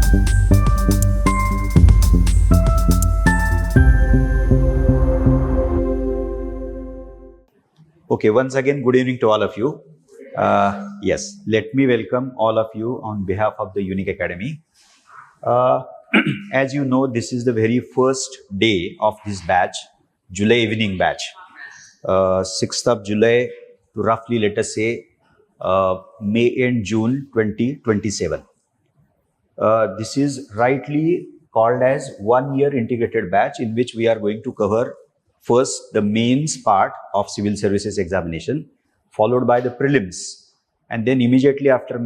Okay, once again, good evening to all of you. Yes, let me welcome all of you on behalf of the Unique Academy. As you know, this is the very first day of this batch, July evening batch. 6th of July to roughly, let us say, May and June 2027. This is rightly called as 1 year integrated batch, in which we are going to cover first the mains part of civil services examination, followed by the prelims, and then immediately after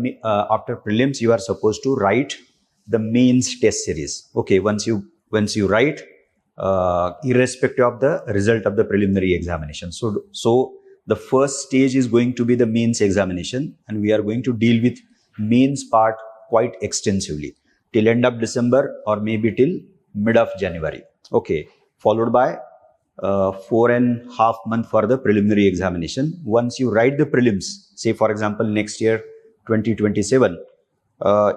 prelims you are supposed to write the mains test series. Okay, once you write, irrespective of the result of the preliminary examination. So the first stage is going to be the mains examination, and we are going to deal with mains part quite extensively till end of December or maybe till mid of January. Okay, followed by 4.5 months for the preliminary examination. Once you write the prelims, say for example next year 2027,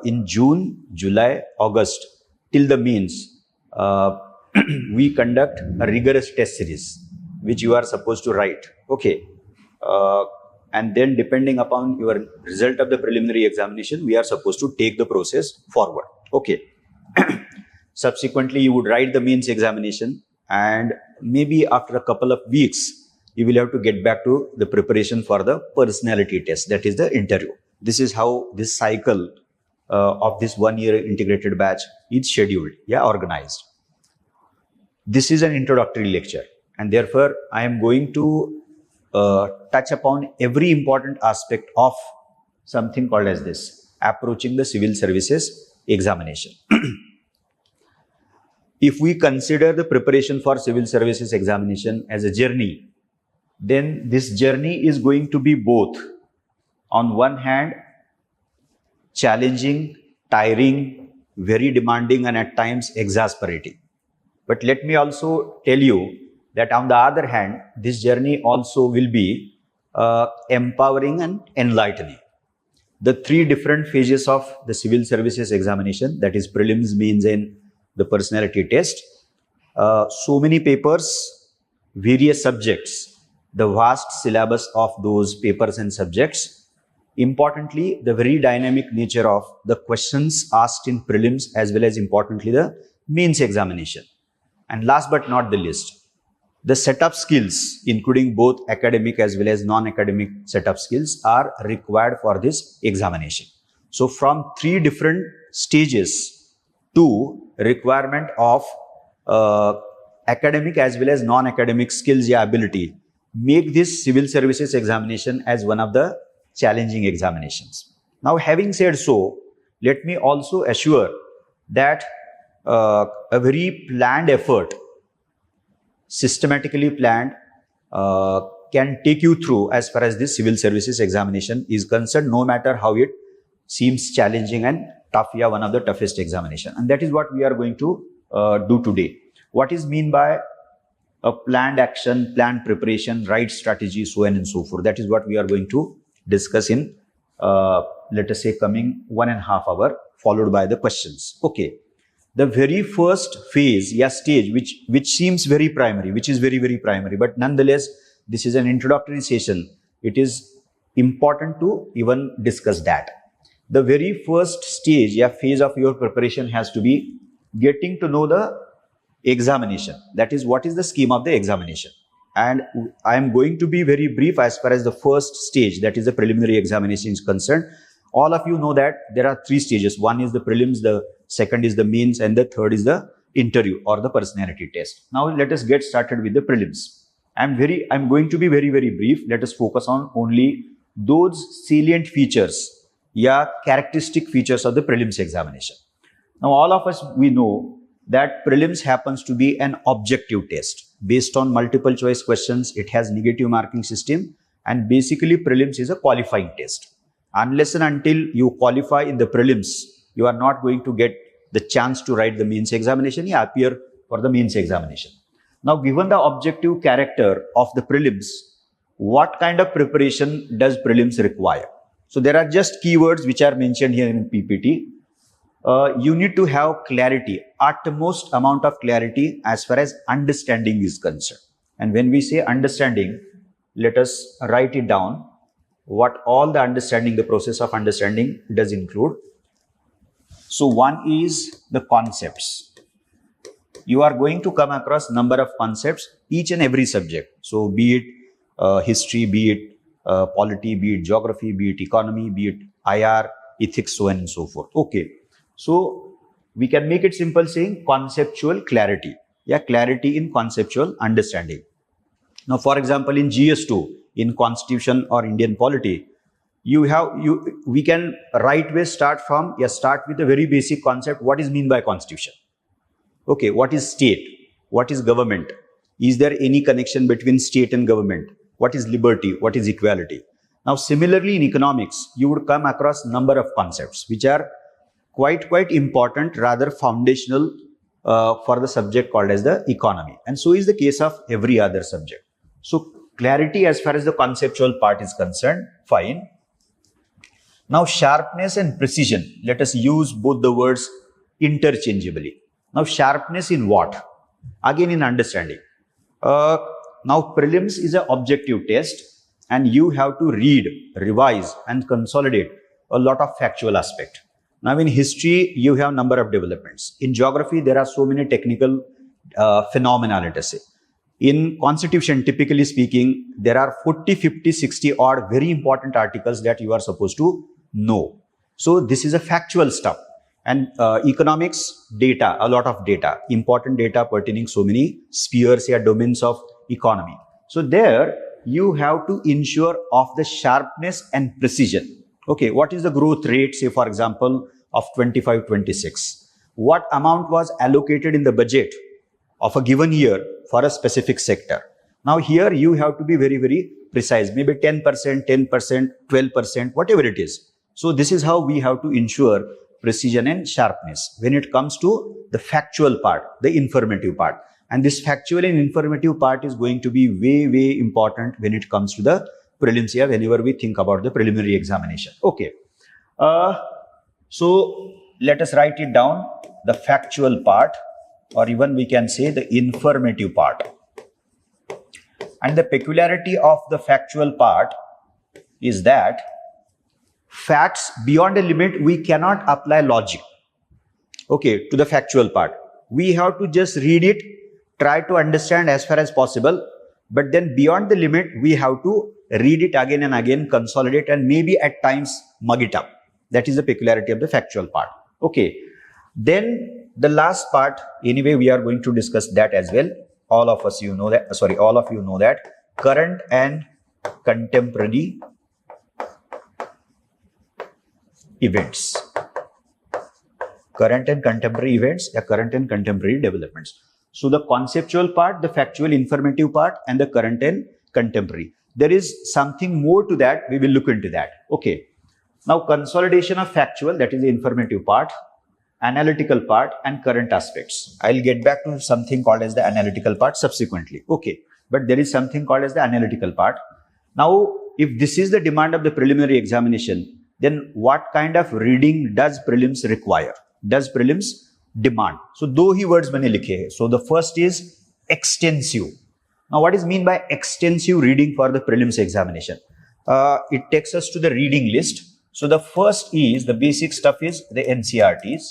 in June, July, August till the mains, we conduct a rigorous test series which you are supposed to write. Okay, and then depending upon your result of the preliminary examination, we are supposed to take the process forward. Okay. Subsequently, you would write the mains examination, and maybe after a couple of weeks, you will have to get back to the preparation for the personality test, that is the interview. This is how this cycle of this 1 year integrated batch is scheduled, organized. This is an introductory lecture, and therefore I am going to touch upon every important aspect of something called as this, approaching the civil services examination. If we consider the preparation for civil services examination as a journey, then this journey is going to be both, on one hand, challenging, tiring, very demanding, and at times exasperating. But let me also tell you that on the other hand, this journey also will be empowering and enlightening. The three different phases of the civil services examination, that is prelims, mains, and the personality test. So many papers, various subjects, the vast syllabus of those papers and subjects. Importantly, the very dynamic nature of the questions asked in prelims, as well as importantly the mains examination. And last but not the least, the setup skills, including both academic as well as non-academic setup skills, are required for this examination. So from three different stages to requirement of academic as well as non-academic skills ability, make this civil services examination as one of the challenging examinations. Now, having said so, let me also assure that a very planned effort, systematically planned, can take you through as far as this civil services examination is concerned, no matter how it seems challenging and tough, one of the toughest examination. And that is what we are going to do today. What is mean by a planned action, planned preparation, right strategy, so on and so forth. That is what we are going to discuss in, let us say, coming 1.5 hours, followed by the questions. Okay. The very first phase, stage, which seems very primary, which is very, very primary, but nonetheless, this is an introductory session. It is important to even discuss that. The very first stage, phase of your preparation has to be getting to know the examination. That is, what is the scheme of the examination. And I am going to be very brief as far as the first stage, that is the preliminary examination, is concerned. All of you know that there are three stages. One is the prelims, the second is the mains, and the third is the interview or the personality test. Now let us get started with the prelims. I'm going to be very, very brief. Let us focus on only those salient features, characteristic features of the prelims examination. Now all of us, we know that prelims happens to be an objective test based on multiple choice questions. It has negative marking system, and basically prelims is a qualifying test. Unless and until you qualify in the prelims, you are not going to get the chance to write the mains examination, appear for the mains examination. Now, given the objective character of the prelims, what kind of preparation does prelims require? So there are just keywords which are mentioned here in PPT. you need to have clarity, utmost amount of clarity as far as understanding is concerned. And when we say understanding, let us write it down. What all the understanding, the process of understanding does include. So one is the concepts. You are going to come across number of concepts each and every subject. So be it history, be it polity, be it geography, be it economy, be it IR, ethics, so on and so forth. Okay. So we can make it simple saying conceptual clarity. Yeah, clarity in conceptual understanding. Now, for example, in GS2, in Constitution or Indian polity, we can right way start with a very basic concept. What is mean by Constitution? Okay, what is state? What is government? Is there any connection between state and government? What is liberty? What is equality? Now, similarly in economics, you would come across number of concepts which are quite important, rather foundational for the subject called as the economy. And so is the case of every other subject. So clarity as far as the conceptual part is concerned, fine. Now sharpness and precision, let us use both the words interchangeably. Now sharpness in what? Again in understanding. Now prelims is an objective test and you have to read, revise and consolidate a lot of factual aspect. Now in history, you have number of developments. In geography, there are so many technical phenomena, let us say. In Constitution, typically speaking, there are 40, 50, 60 odd very important articles that you are supposed to know. So this is a factual stuff. And economics, data, a lot of data, important data pertaining so many spheres or domains of economy. So there you have to ensure of the sharpness and precision. Okay, what is the growth rate, say for example, of 25-26? What amount was allocated in the budget of a given year for a specific sector? Now here you have to be very precise, maybe 10%, 10%, 12%, whatever it is. So this is how we have to ensure precision and sharpness when it comes to the factual part, the informative part. And this factual and informative part is going to be way important when it comes to the prelims here, whenever we think about the preliminary examination. Okay. So let us write it down, the factual part, or even we can say the informative part. And the peculiarity of the factual part is that facts beyond a limit, we cannot apply logic, okay, to the factual part. We have to just read it, try to understand as far as possible, but then beyond the limit, we have to read it again and again, consolidate, and maybe at times mug it up. That is the peculiarity of the factual part. Okay. Then the last part, anyway, we are going to discuss that as well. All of you know that current and contemporary events. Current and contemporary events, current and contemporary developments. So the conceptual part, the factual informative part, and the current and contemporary. There is something more to that. We will look into that. Okay. Now consolidation of factual, that is the informative part, analytical part, and current aspects. I'll get back to something called as the analytical part subsequently. Okay. But there is something called as the analytical part. Now, if this is the demand of the preliminary examination, then what kind of reading does prelims require? Does prelims demand? So, दो ही words मैंने लिखे हैं. So, the first is extensive. Now, what is mean by extensive reading for the prelims examination? It takes us to the reading list. So, the first is, the basic stuff is the NCERTs.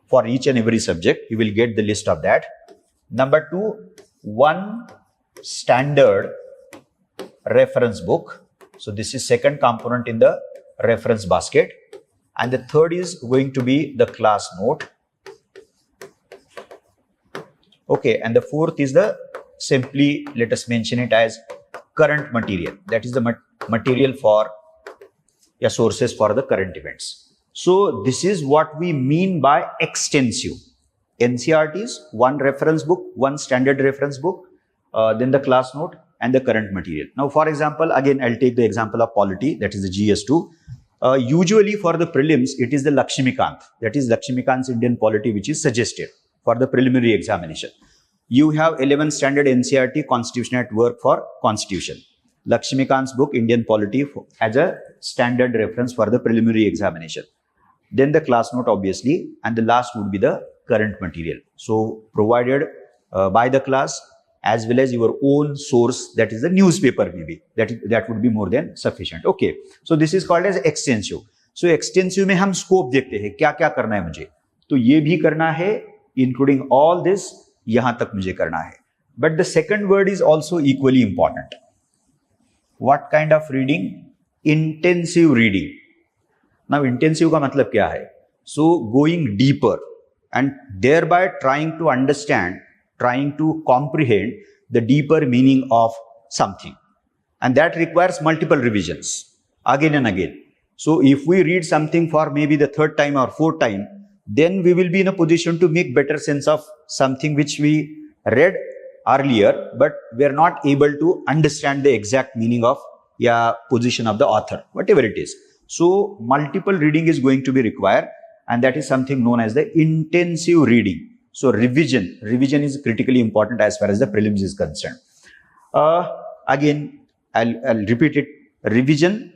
For each and every subject, you will get the list of that. Number 2, one standard reference book. So, this is second component in the reference basket. And the third is going to be the class note. Okay, and the fourth is the, simply let us mention it as current material. That is the material for sources for the current events. So this is what we mean by extensive. NCERTs, one reference book, one standard reference book, then the class note and the current material. Now, for example, again, I'll take the example of polity, that is the GS2. Usually for the prelims, it is the Lakshmikant, that is Lakshmikant's Indian polity, which is suggested for the preliminary examination. You have 11 standard NCERT Constitution at Work for Constitution. Lakshmikant's book Indian polity as a standard reference for the preliminary examination. then the class note obviously, and the last would be the current material. So provided by the class as well as your own source, that is the newspaper maybe, that would be more than sufficient. Okay, so this is called as extensive. So extensive में हम scope देखते हैं, क्या क्या करना है मुझे, तो ये भी करना है, including all this, यहां तक मुझे करना है. But the second word is also equally important. What kind of reading? Intensive reading. Now intensive का मतलब क्या है? So going deeper and thereby trying to understand, trying to comprehend the deeper meaning of something, and that requires multiple revisions again and again. So if we read something for maybe the third time or fourth time, then we will be in a position to make better sense of something which we read earlier, but we are not able to understand the exact meaning of position of the author, whatever it is. So multiple reading is going to be required, and that is something known as the intensive reading. So revision is critically important as far as the prelims is concerned. Again, I'll repeat it. Revision.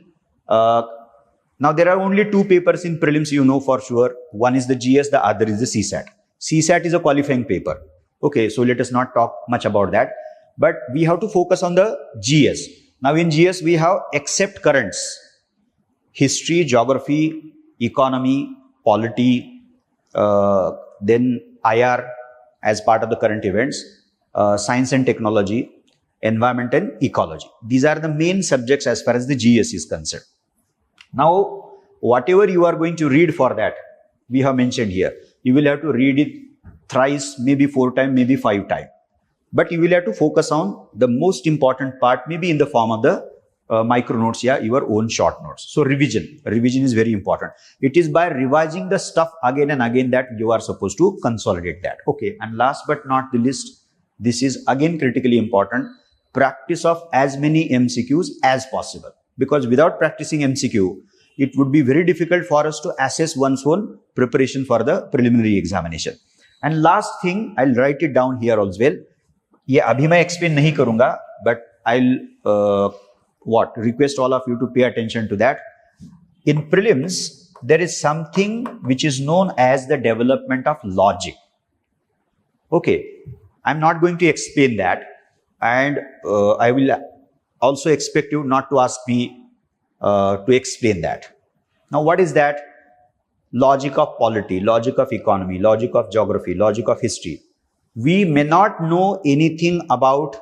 Now there are only two papers in prelims, you know for sure. One is the GS, the other is the CSAT. CSAT is a qualifying paper. Okay, so let us not talk much about that. But we have to focus on the GS. Now in GS we have except currents. History, geography, economy, polity, then IR as part of the current events, science and technology, environment and ecology. These are the main subjects as far as the GS is concerned. Now, whatever you are going to read for that, we have mentioned here, you will have to read it thrice, maybe 4 times, maybe 5 times. But you will have to focus on the most important part, maybe in the form of the micro notes, your own short notes. So revision is very important. It is by revising the stuff again and again that you are supposed to consolidate that. Okay, and last but not the least, this is again critically important, practice of as many MCQs as possible. Because without practicing MCQ, it would be very difficult for us to assess one's own preparation for the preliminary examination. And last thing, I'll write it down here as well. ये अभी मैं explain नहीं करूंगा, but I'll request all of you to pay attention to that. In prelims, there is something which is known as the development of logic. Okay, I'm not going to explain that, and I will also expect you not to ask me to explain that. Now, what is that? Logic of polity, logic of economy, logic of geography, logic of history. We may not know anything about,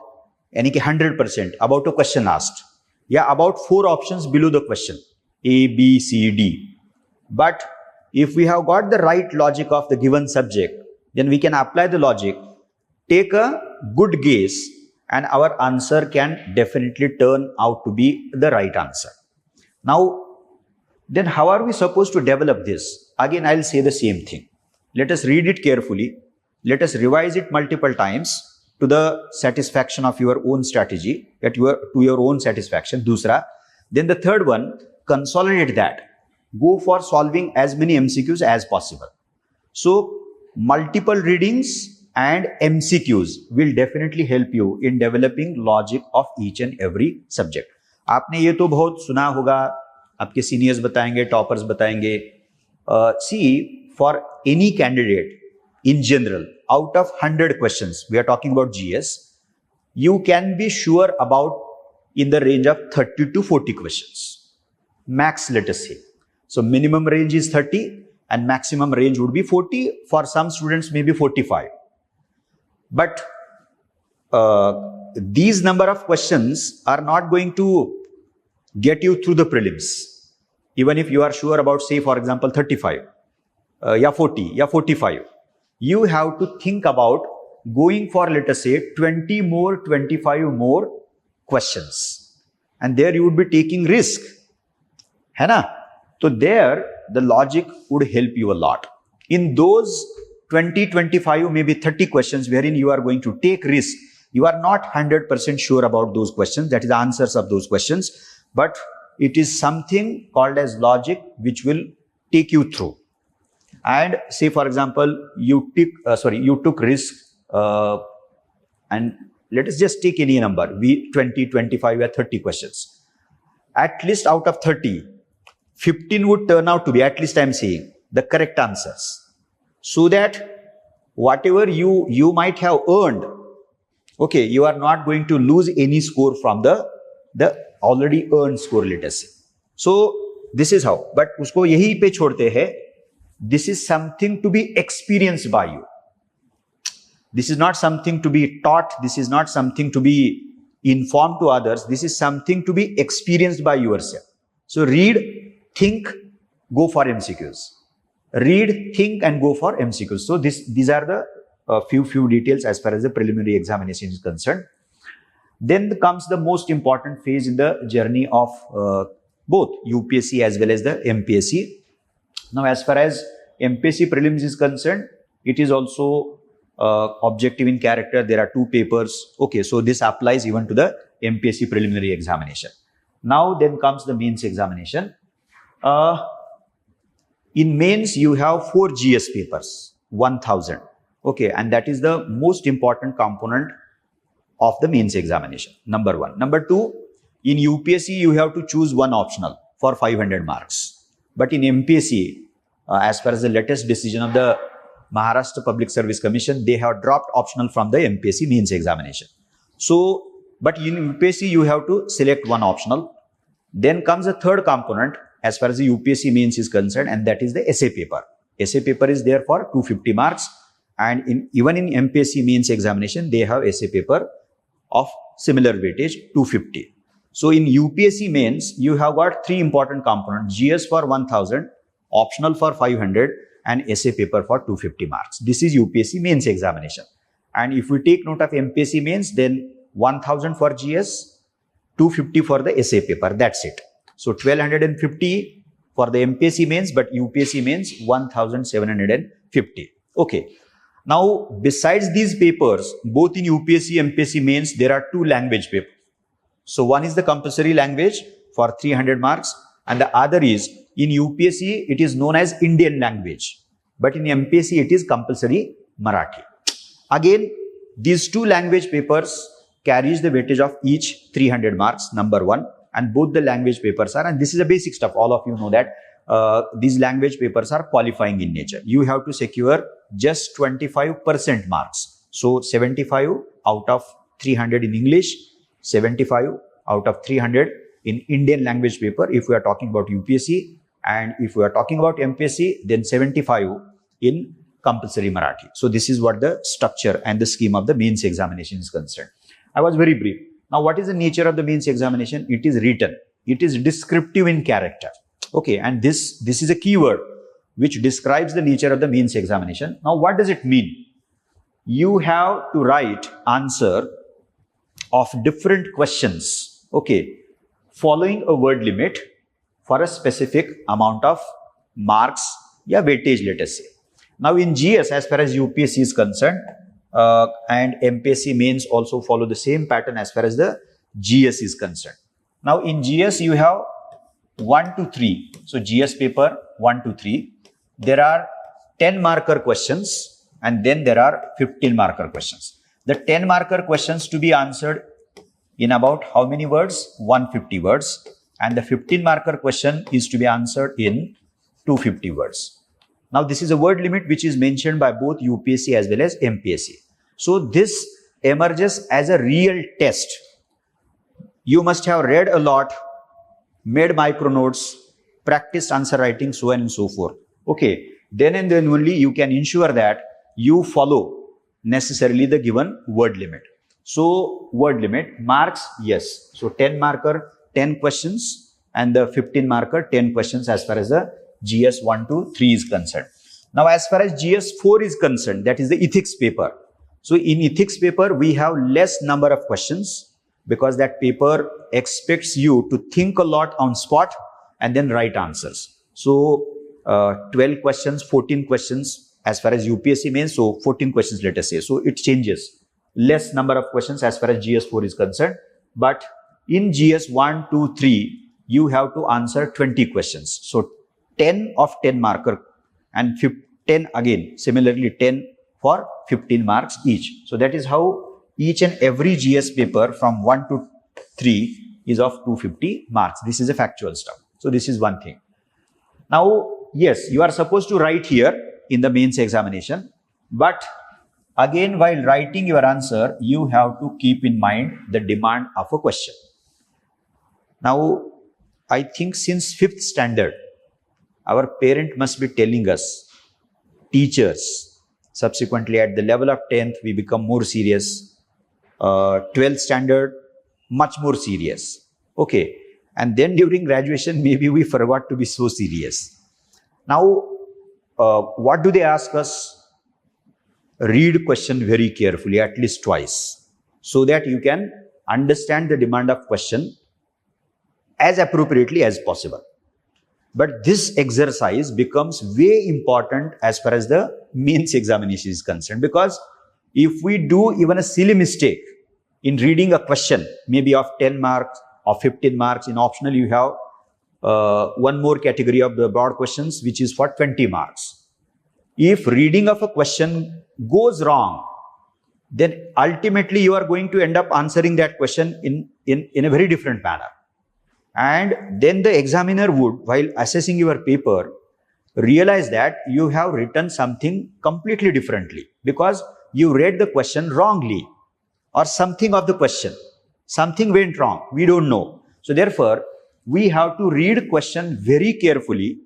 100% about a question asked. About 4 options below the question, A, B, C, D. But if we have got the right logic of the given subject, then we can apply the logic, take a good guess, and our answer can definitely turn out to be the right answer. Now, then how are we supposed to develop this? Again, I'll say the same thing. Let us read it carefully. Let us revise it multiple times to the satisfaction of your own strategy, to your own satisfaction. Dusra. Then the third one, consolidate that. Go for solving as many MCQs as possible. So, multiple readings and MCQs will definitely help you in developing logic of each and every subject. आपने ये तो बहुत सुना होगा, आपके seniors बताएंगे, toppers बताएंगे. See, for any candidate in general, out of 100 questions, we are talking about GS, you can be sure about in the range of 30 to 40 questions. Max, let us say. So minimum range is 30 and maximum range would be 40. For some students, maybe 45. But these number of questions are not going to get you through the prelims. Even if you are sure about, say, for example, 35, 40, 45. You have to think about going for, let us say, 20 more, 25 more questions. And there you would be taking risk. है ना? So there, the logic would help you a lot. In those 20, 25, maybe 30 questions wherein you are going to take risk, you are not 100% sure about those questions, that is the answers of those questions, but it is something called as logic which will take you through. And say, for example, you took risk, and let us just take any number, 20, 25 or 30 questions. At least out of 30, 15 would turn out to be, at least I am saying, the correct answers, so that whatever you might have earned, okay, you are not going to lose any score from the already earned score, let us say. So this is how, but usko yahi pe chhodte hai. This is something to be experienced by you. This is not something to be taught. This is not something to be informed to others. This is something to be experienced by yourself. So read, think, go for MCQs. Read, think, and go for MCQs. So these are the few details as far as the preliminary examination is concerned. Then comes the most important phase in the journey of both UPSC as well as the MPSC. Now, as far as MPSC prelims is concerned, it is also objective in character. There are 2 papers. Okay, so this applies even to the MPSC preliminary examination. Now then comes the mains examination. In mains, you have 4 GS papers, 1000. Okay, and that is the most important component of the mains examination. Number 1. Number 2, in UPSC, you have to choose one optional for 500 marks. But in MPSC, as far as the latest decision of the Maharashtra Public Service Commission, they have dropped optional from the MPSC mains examination. So, but in UPSC, you have to select one optional. Then comes the third component as far as the UPSC mains is concerned, and that is the essay paper. Essay paper is there for 250 marks. And even in MPSC mains examination, they have essay paper of similar weightage, 250. So in UPSC mains, you have got 3 important components: GS for 1000, optional for 500, and essay paper for 250 marks. This is UPSC mains examination. And if we take note of MPSC mains, then 1000 for GS, 250 for the essay paper. That's it. So 1250 for the MPSC mains, but UPSC mains 1750. Okay. Now, besides these papers, both in UPSC and MPSC mains, there are 2 language papers. So one is the compulsory language for 300 marks, and the other is in UPSC, it is known as Indian language, but in MPSC, it is compulsory Marathi. Again, these 2 language papers carries the weightage of each 300 marks, number 1, and both the language papers are, and this is a basic stuff, all of you know that these language papers are qualifying in nature. You have to secure just 25% marks. So 75 out of 300 in English, 75 out of 300 in Indian language paper if we are talking about UPSC, and if we are talking about MPSC, then 75 in compulsory Marathi. So this is what the structure and the scheme of the mains examination is concerned. I was very brief. Now, what is the nature of the mains examination? It is written. It is descriptive in character. Okay, and this is a keyword which describes the nature of the mains examination. Now, what does it mean? You have to write answer of different questions, okay, following a word limit for a specific amount of marks, yeah, weightage, let us say. Now, in GS, as far as UPSC is concerned, and MPSC mains also follow the same pattern as far as the GS is concerned. Now, in GS, you have 1 to 3. So, GS paper 1 to 3. There are 10 marker questions, and then there are 15 marker questions. The 10 marker questions to be answered in about how many words? 150 words. And the 15 marker question is to be answered in 250 words. Now, this is a word limit which is mentioned by both UPSC as well as MPSC. So, this emerges as a real test. You must have read a lot, made micro notes, practiced answer writing, so on and so forth. Okay, then and then only you can ensure that you follow necessarily the given word limit. So, word limit, marks, yes. So, 10 marker, 10 questions, and the 15 marker, 10 questions as far as the GS 1 to 3 is concerned. Now, as far as GS 4 is concerned, that is the ethics paper. So, in ethics paper, we have less number of questions because that paper expects you to think a lot on spot and then write answers. So, 12 questions, 14 questions as far as UPSC mains, so 14 questions, let us say. So, it changes. Less number of questions as far as GS 4 is concerned. But in GS 1, 2, 3, you have to answer 20 questions. So, 10 of 10 marker and 10 again, similarly 10 for 15 marks each. So, that is how each and every GS paper from 1 to 3 is of 250 marks. This is a factual stuff. So, this is one thing. Now, yes, you are supposed to write here in the mains examination, but again, while writing your answer, you have to keep in mind the demand of a question. Now, I think since 5th standard, our parent must be telling us, teachers, subsequently at the level of 10th, we become more serious. 12th standard, much more serious. Okay. And then during graduation, maybe we forgot to be so serious. Now, what do they ask us? Read question very carefully, at least twice, so that you can understand the demand of question as appropriately as possible. But this exercise becomes way important as far as the mains examination is concerned, because if we do even a silly mistake in reading a question, maybe of 10 marks or 15 marks, in optional you have one more category of the broad questions, which is for 20 marks. If reading of a question goes wrong, then ultimately you are going to end up answering that question in a very different manner. And then the examiner would, while assessing your paper, realize that you have written something completely differently because you read the question wrongly, or something of the question, something went wrong, we don't know. So therefore, we have to read question very carefully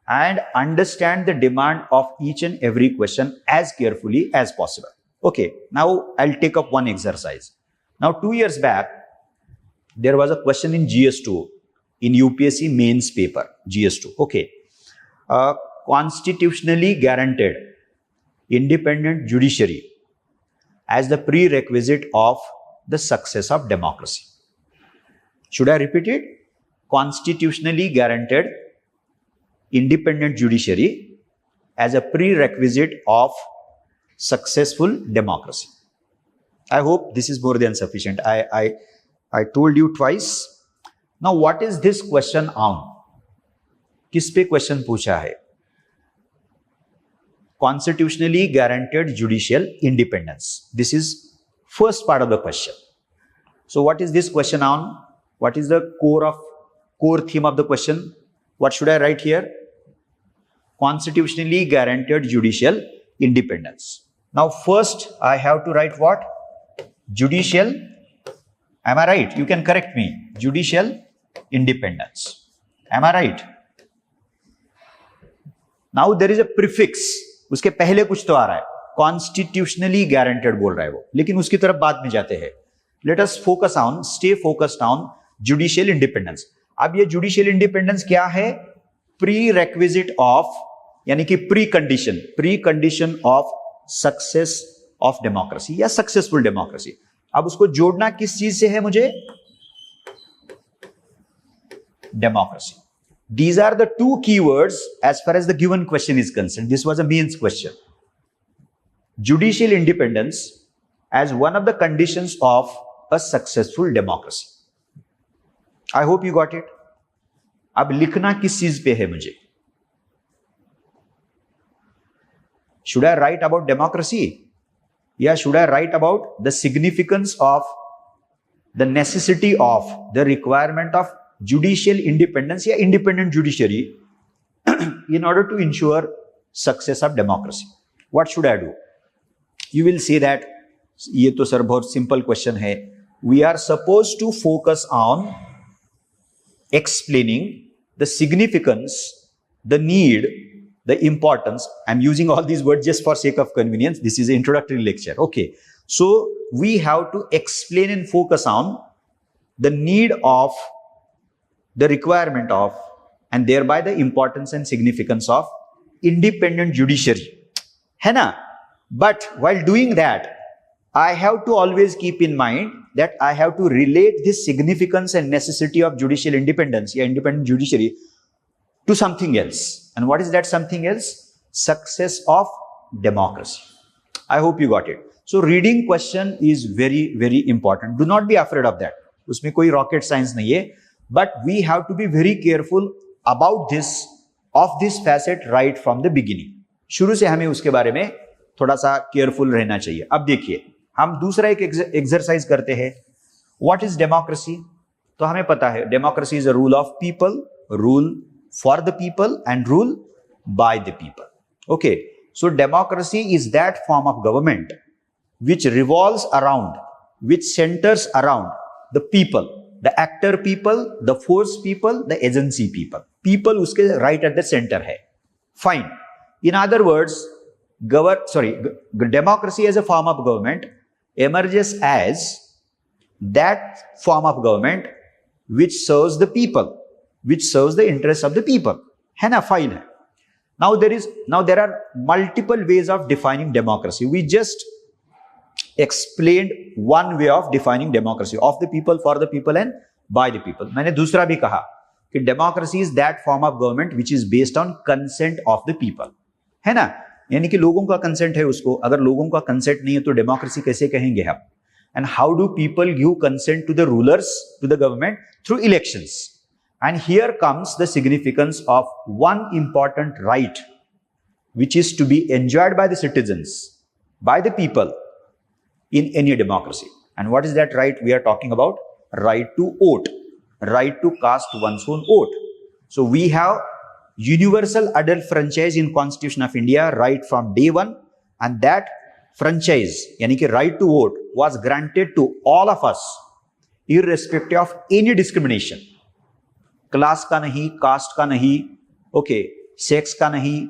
and understand the demand of each and every question as carefully as possible. Okay, now I'll take up one exercise. Now 2 years back, there was a question in GS2, in UPSC mains paper, GS2. Okay, constitutionally guaranteed independent judiciary as the prerequisite of the success of democracy. Should I repeat it? Constitutionally guaranteed independent judiciary as a prerequisite of successful democracy. I hope this is more than sufficient. I told you twice. Now, what is this question on? किस पे question पूछा है? Constitutionally guaranteed judicial independence. This is first part of the question. So, what is this question on? What is the core theme of the question? What should I write here? Constitutionally guaranteed judicial independence. Now, first I have to write what? Judicial. Am I right? You can correct me. Judicial independence. Am I right? Now there is a prefix. उसके पहले कुछ तो आ रहा है. Constitutionally guaranteed बोल रहा है वो. लेकिन उसकी तरफ बाद में जाते हैं. Let us focus on, stay focused on judicial independence. अब ये judicial independence क्या है? Prerequisite of, यानी कि precondition of success of democracy या successful democracy. अब उसको जोड़ना किस चीज से है मुझे? Democracy. These are the two keywords as far as the given question is concerned. This was a mains question. Judicial independence as one of the conditions of a successful democracy. I hope you got it. अब लिखना किस चीज पे है मुझे? Should I write about democracy? Yeah, should I write about the significance of, the necessity of, the requirement of judicial independence या independent judiciary in order to ensure success of democracy? What should I do? You will say that ये तो sir बहुत simple question है. We are supposed to focus on explaining the significance, the need, the importance. I'm using all these words just for sake of convenience. This is an introductory lecture. Okay. So we have to explain and focus on the need of, the requirement of, and thereby the importance and significance of independent judiciary. है ना? But while doing that, I have to always keep in mind that I have to relate this significance and necessity of judicial independence, independent judiciary, to something else. And what is that something else? Success of democracy. I hope you got it. So reading question is very, very important. Do not be afraid of that. उसमें कोई rocket science नहीं है. But we have to be very careful about this, of this facet right from the beginning. शुरू से हमें उसके बारे में थोड़ा सा केयरफुल रहना चाहिए. अब देखिए, हम दूसरा एक एक्सरसाइज करते हैं. What is democracy? तो हमें पता है democracy is a rule of people, rule for the people and rule by the people. Okay, so democracy is that form of government which revolves around, which centers around the people, the actor people, the force people, the agency people. People uske right at the center hai. Fine. In other words, democracy as a form of government emerges as that form of government which serves the people, which serves the interests of the people. है ना, fine है. Now there are multiple ways of defining democracy. We just explained one way of defining democracy, of the people, for the people and by the people. मैंने दूसरा भी कहा कि democracy is that form of government which is based on consent of the people. है ना, यानी कि लोगों का consent है उसको. अगर लोगों का consent नहीं है तो democracy कैसे कहेंगे हम? And how do people give consent to the rulers, to the government? Through elections. And here comes the significance of one important right which is to be enjoyed by the citizens, by the people in any democracy. And what is that right we are talking about? Right to vote, right to cast one's own vote. So we have universal adult franchise in Constitution of India right from day one, and that franchise, यानी कि right to vote, was granted to all of us irrespective of any discrimination. Class का नहीं, cast का नहीं, okay, sex का नहीं,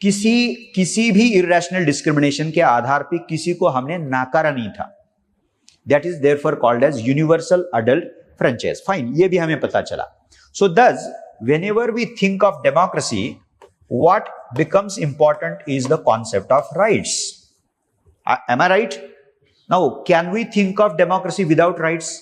किसी भी इरेशनल डिस्क्रिमिनेशन के आधार पे किसी को हमने नाकारा नहीं था. That is therefore called as universal adult franchise. Fine, ये भी हमें पता चला. सो दस whenever we think of democracy, what becomes important is the concept of rights. Am I right? Now, can we think of democracy without rights?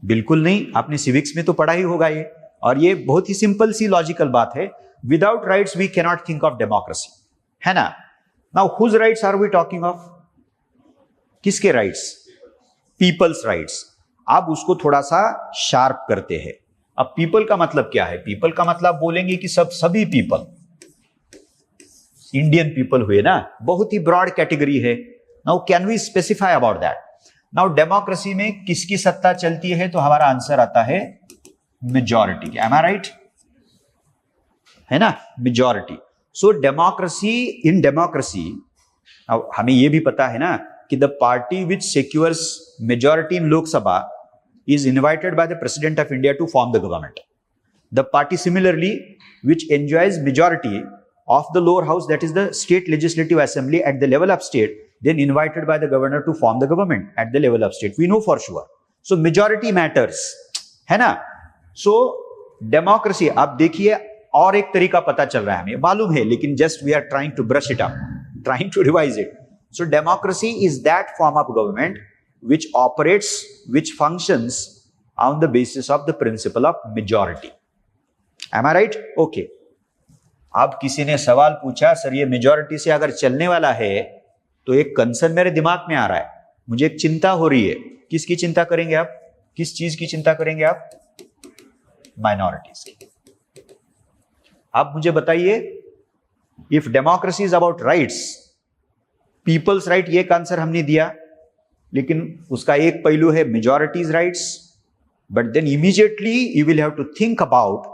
बिल्कुल नहीं. आपने civics में तो पढ़ा ही होगा ये, और ये बहुत ही सिंपल सी लॉजिकल बात है. Without rights we cannot think of democracy, है ना. Now whose rights are we talking of? किसके राइट्स? People's rights. अब उसको थोड़ा सा शार्प करते हैं. अब पीपल का मतलब क्या है? पीपल का मतलब बोलेंगे कि सभी पीपल, इंडियन पीपल हुए ना, बहुत ही ब्रॉड कैटेगरी है. Now can we specify about that? Now democracy में किसकी सत्ता चलती है? तो हमारा आंसर आता है मेजॉरिटी. M I right? है ना, majority. So democracy, in democracy अब हमें यह भी पता है ना कि the party which secures majority in Lok Sabha is invited by the President of India to form the government. The party similarly which enjoys majority of the lower house, that is the state legislative assembly at the level of state, then invited by the governor to form the government at the level of state. We know for sure. So majority matters, है ना. So democracy, आप देखिए और एक तरीका पता चल रहा है, हमें मालूम है, लेकिन just we are trying to brush it up, trying to revise it. So democracy is that form of government which operates, which functions on the basis of the principle of majority. Am I right? Okay. अब किसी ने सवाल पूछा, sir ये majority से अगर चलने वाला है तो एक कंसर्न मेरे दिमाग में आ रहा है, मुझे एक चिंता हो रही है. किसकी चिंता करेंगे आप? किस चीज की चिंता करेंगे आप? माइनॉरिटीज की. आप मुझे बताइए, if democracy is about rights, people's right, ये आंसर हमने दिया, लेकिन उसका एक पहलू है majority's rights. But then immediately you will have to think about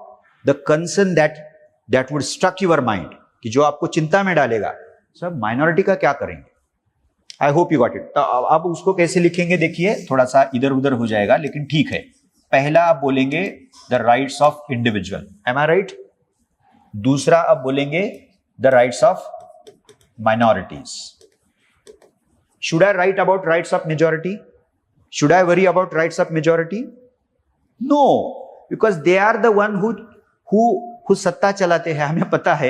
the concern that would struck your mind, कि जो आपको चिंता में डालेगा, सर माइनॉरिटी का क्या करेंगे. आई होप यू गॉट इट. तो अब उसको कैसे लिखेंगे देखिए, थोड़ा सा इधर उधर हो जाएगा, लेकिन ठीक है. पहला आप बोलेंगे the rights of individual. Am I right? दूसरा आप बोलेंगे the rights of minorities. Should I write about rights of majority? Should I worry about rights of majority? No, because they are the one who सत्ता चलाते हैं, हमें पता है,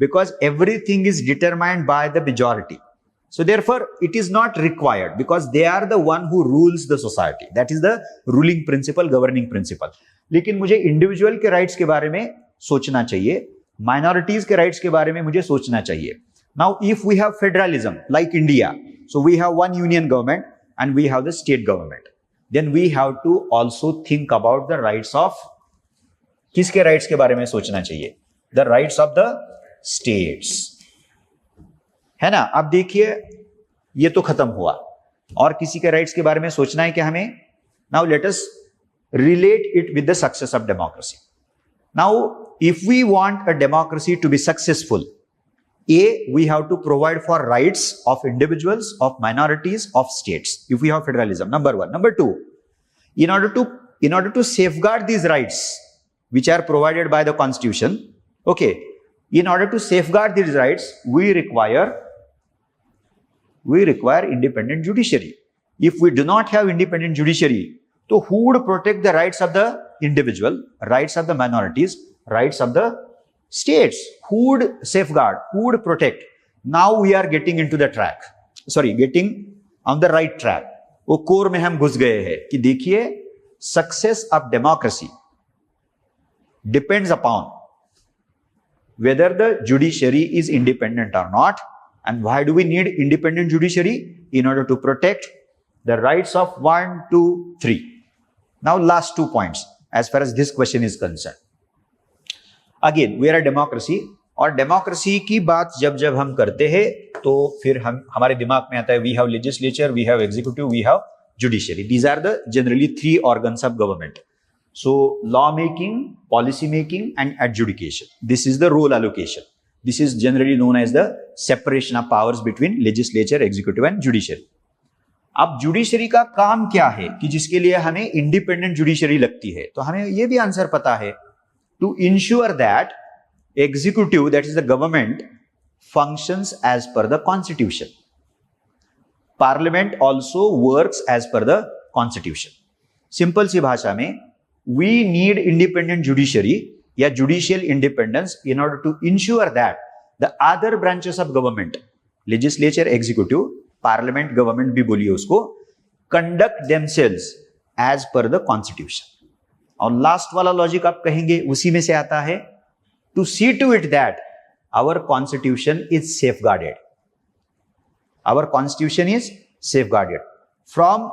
because everything is determined by the majority. So therefore, it is not required, because they are the one who rules the society. That is the ruling principle, governing principle. लेकिन मुझे individual के rights के बारे में सोचना चाहिए, minorities के rights के बारे में मुझे सोचना चाहिए. Now, if we have federalism like India, so we have one union government and we have the state government, then we have to also think about the rights of, किसके rights के बारे में सोचना चाहिए? The rights of the states, है ना. अब देखिए, ये तो खत्म हुआ, और किसी के राइट्स के बारे में सोचना है क्या हमें? Now let us relate it with the success of democracy. Now if we want a democracy to be successful, A, we have to provide for rights of individuals, of minorities, of states, if we have federalism, number one. Number two, in order to safeguard these rights, which are provided by the constitution, okay, in order to safeguard these rights, we require independent judiciary. If we do not have independent judiciary, so who would protect the rights of the individual, rights of the minorities, rights of the states? Who would safeguard? Who would protect? Now we are getting into the track. Getting on the right track. वो core में हम घुस गए हैं कि देखिए, success of democracy depends upon whether the judiciary is independent or not. And why do we need independent judiciary? In order to protect the rights of 1, 2, 3. Now last 2 points as far as this question is concerned. Again, we are a democracy, और democracy की बात जब हम करते हैं तो फिर हमारे दिमाग में आता है we have legislature, we have executive, we have judiciary. These are the generally 3 organs of government. So law making, policy making and adjudication. This is the role allocation. This is generally known as the separation of powers between legislature, executive and judiciary. अब judiciary का काम क्या है कि जिसके लिए हमें independent judiciary लगती है? तो हमें यह भी आंसर पता है, to ensure that executive, that is the government, functions as per the constitution. Parliament also works as per the constitution. Simple सी भाषा में, we need independent judiciary या judicial independence in order to ensure that the other branches of government, legislature, executive, parliament, government भी बोलिए उसको, conduct themselves as per the constitution. और last वाला logic आप कहेंगे उसी में से आता है, to see to it that our constitution is safeguarded. Our constitution is safeguarded from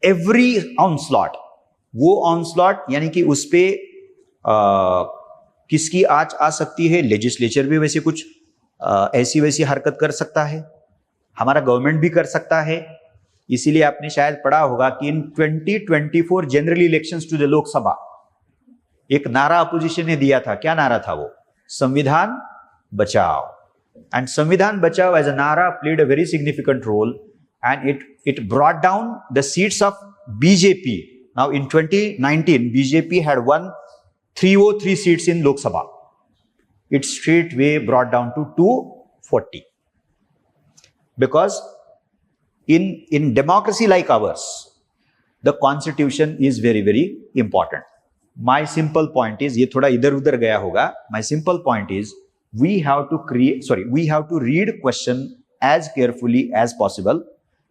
every onslaught. वो onslaught यानी कि उस पे किसकी आंच आ सकती है? लेजिस्लेचर भी वैसे कुछ ऐसी वैसी हरकत कर सकता है, हमारा गवर्नमेंट भी कर सकता है. इसीलिए आपने शायद पढ़ा होगा कि in 2024 general elections to the Lok Sabha एक नारा अपोजिशन ने दिया था. क्या नारा था वो? संविधान बचाओ. एंड संविधान बचाओ एज अ नारा played a very significant role and it brought down the seats of BJP. Now in 2019 BJP had won 303 seats in Lok Sabha. It straightway brought down to 240. Because in democracy like ours, the constitution is very, very important. My simple point is, ये थोड़ा इधर उधर गया होगा. My simple point is, we have to read question as carefully as possible.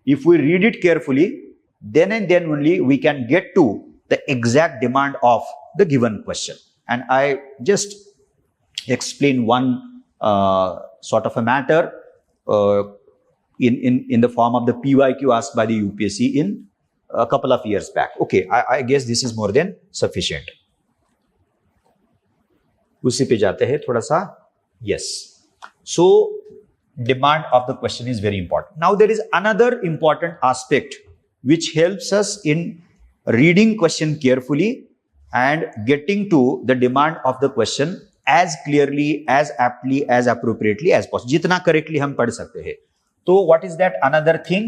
If we read it carefully, then and then only we can get to the exact demand of the given question. And I just explain one sort of a matter in the form of the PYQ asked by the UPSC in a couple of years back. Okay, I guess this is more than sufficient. उसी पे जाते हैं थोड़ा सा. Yes. So demand of the question is very important. Now there is another important aspect which helps us in reading question carefully and getting to the demand of the question as clearly, as aptly, as appropriately as possible. जितना correctly हम पढ़ सकते हैं. तो what is that another thing?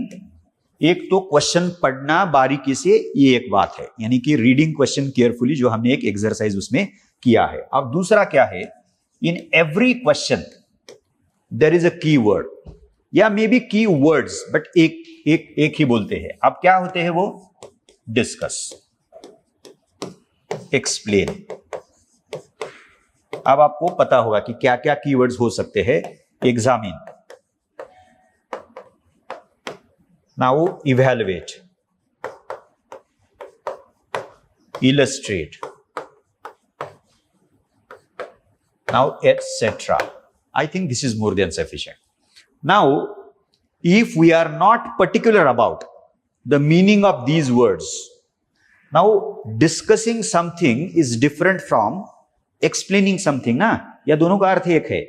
एक तो question पढ़ना बारीकी से, ये एक बात है, यानी कि रीडिंग क्वेश्चन केयरफुली, जो हमने एक एक्सरसाइज उसमें किया है. अब दूसरा क्या है? In every question there is a key word या may be key words, but एक ही बोलते हैं. अब क्या होते हैं वो? Discuss, explain. अब आपको पता होगा कि क्या क्या कीवर्ड्स हो सकते हैं. Examine, now evaluate, illustrate, now etc. I think this is more than sufficient. Now if we are not particular about the meaning of these words, now discussing something is different from explaining something ना, या दोनों का अर्थ एक है.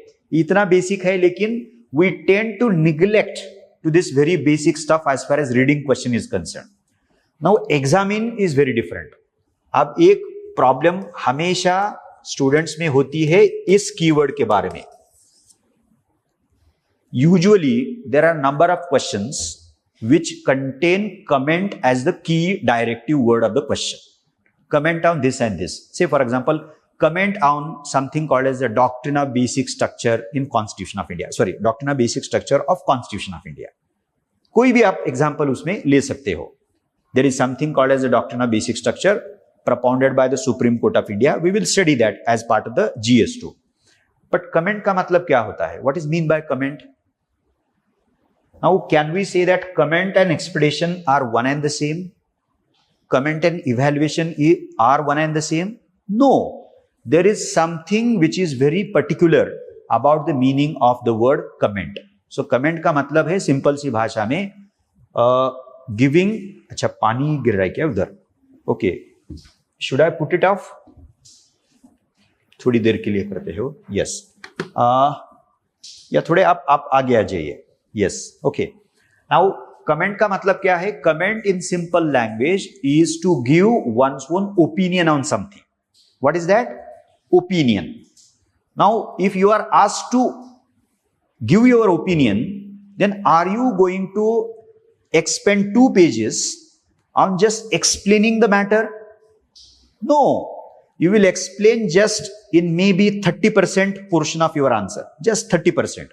इतना basic है, लेकिन we tend to neglect to this very basic stuff as far as reading question is concerned. Now examine is very different. अब एक प्रॉब्लम हमेशा स्टूडेंट्स में होती है इस कीवर्ड के बारे में. Usually there are number of questions which contain comment as the key directive word of the question. Comment on this and this. Say for example, comment on something called as the doctrine of basic structure in Constitution of India. Sorry, doctrine of basic structure of Constitution of India. कोई भी आप example उसमें ले सकते हो. There is something called as the doctrine of basic structure propounded by the Supreme Court of India. We will study that as part of the GS2. But comment का मतलब क्या होता है? What is mean by comment? Now, can we say that comment and explanation are one and the same? Comment and evaluation are one and the same? No. There is something which is very particular about the meaning of the word comment. So, comment का मतलब है simple सी भाषा में giving. अच्छा, पानी गिर रहा है क्या उधर? Okay, should I put it of? थोड़ी देर के लिए करते हो? यस. या थोड़े आप आगे आ जाइए. Yes, okay. Now, comment का मतलब क्या है? Comment in simple language is to give one's own opinion on something. What is that? Opinion. Now, if you are asked to give your opinion, then are you going to expend 2 pages on just explaining the matter? No. You will explain just in maybe 30% portion of your answer. Just 30%.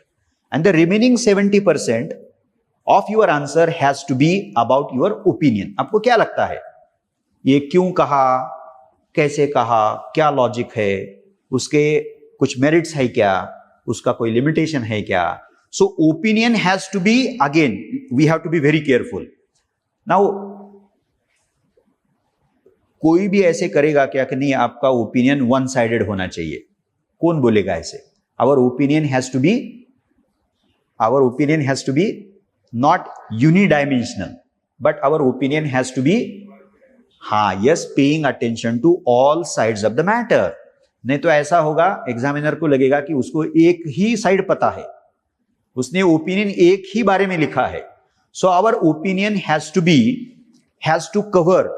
And the remaining 70% of your answer has to be about your opinion. आपको क्या लगता है? ये क्यों कहा, कैसे कहा, क्या लॉजिक है, उसके कुछ मेरिट्स है क्या, उसका कोई लिमिटेशन है क्या? So opinion has to be, again, we have to be very careful. Now, कोई भी ऐसे करेगा क्या कि नहीं आपका ओपिनियन वन साइडेड होना चाहिए? कौन बोलेगा ऐसे? Our opinion has to be not unidimensional, but our opinion has to be, paying attention to all sides of the matter. नहीं तो ऐसा होगा, एग्जामिनर को लगेगा कि उसको एक ही साइड पता है, उसने ओपिनियन एक ही बारे में लिखा है. So our opinion has to cover,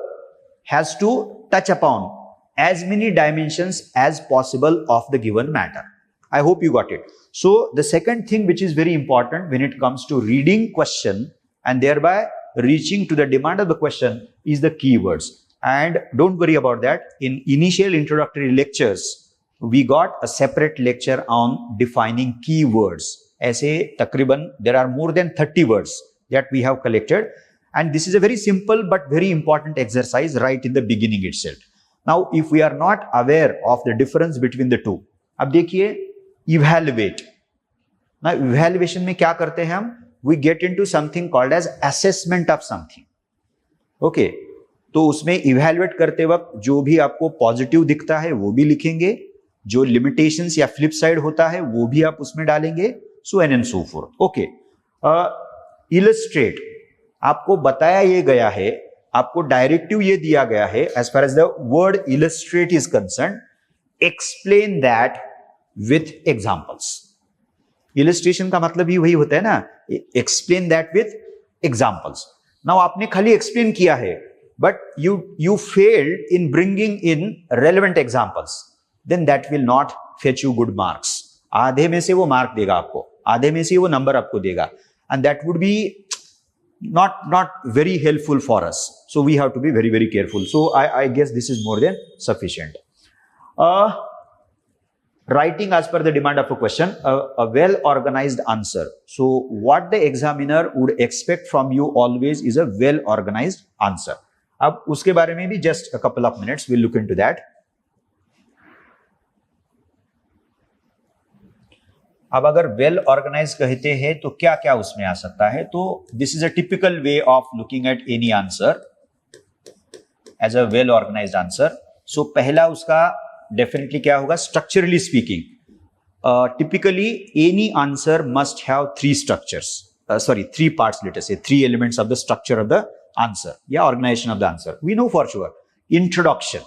has to touch upon as many dimensions as possible of the given matter. I hope you got it. So the second thing which is very important when it comes to reading question and thereby reaching to the demand of the question is the keywords. And don't worry about that. In initial introductory lectures, we got a separate lecture on defining keywords. ऐसे तकरीबन there are more than 30 words that we have collected. And this is a very simple but very important exercise right in the beginning itself. Now, if we are not aware of the difference between the two, अब देखिए, evaluate. Now, evaluation में क्या करते हैं हम? We get into something called as assessment of something. Okay, तो उसमें evaluate करते वक्त जो भी आपको पॉजिटिव दिखता है वो भी लिखेंगे, जो limitations या flip side होता है वो भी आप उसमें डालेंगे, so on and so forth. Okay, illustrate. आपको बताया ये गया है, आपको डायरेक्टिव ये दिया गया है, as far as the word illustrate is concerned, explain that with examples. Illustration का मतलब ही वही होता है ना, explain that with examples. Now आपने खाली explain किया है, but you failed in bringing in relevant examples, then that will not fetch you good marks. आधे में से वो मार्क देगा आपको, आधे में से वो नंबर आपको देगा, and that would be not very helpful for us. So we have to be very, very careful. So I guess this is more than sufficient. Writing as per the demand of a question, a well organized answer. So what the examiner would expect from you always is a well organized answer. अब उसके बारे में भी just a couple of minutes we'll look into that. अब अगर well organise कहते हैं तो क्या क्या उसमें आ सकता है? तो this is a typical way of looking at any answer as a well organised answer. So पहला उसका डेफिनेटली क्या होगा? Structurally speaking, typically any answer must have 3 structures, three parts, let us say 3 elements of the structure of the answer, organization of the answer. We know for sure. Introduction.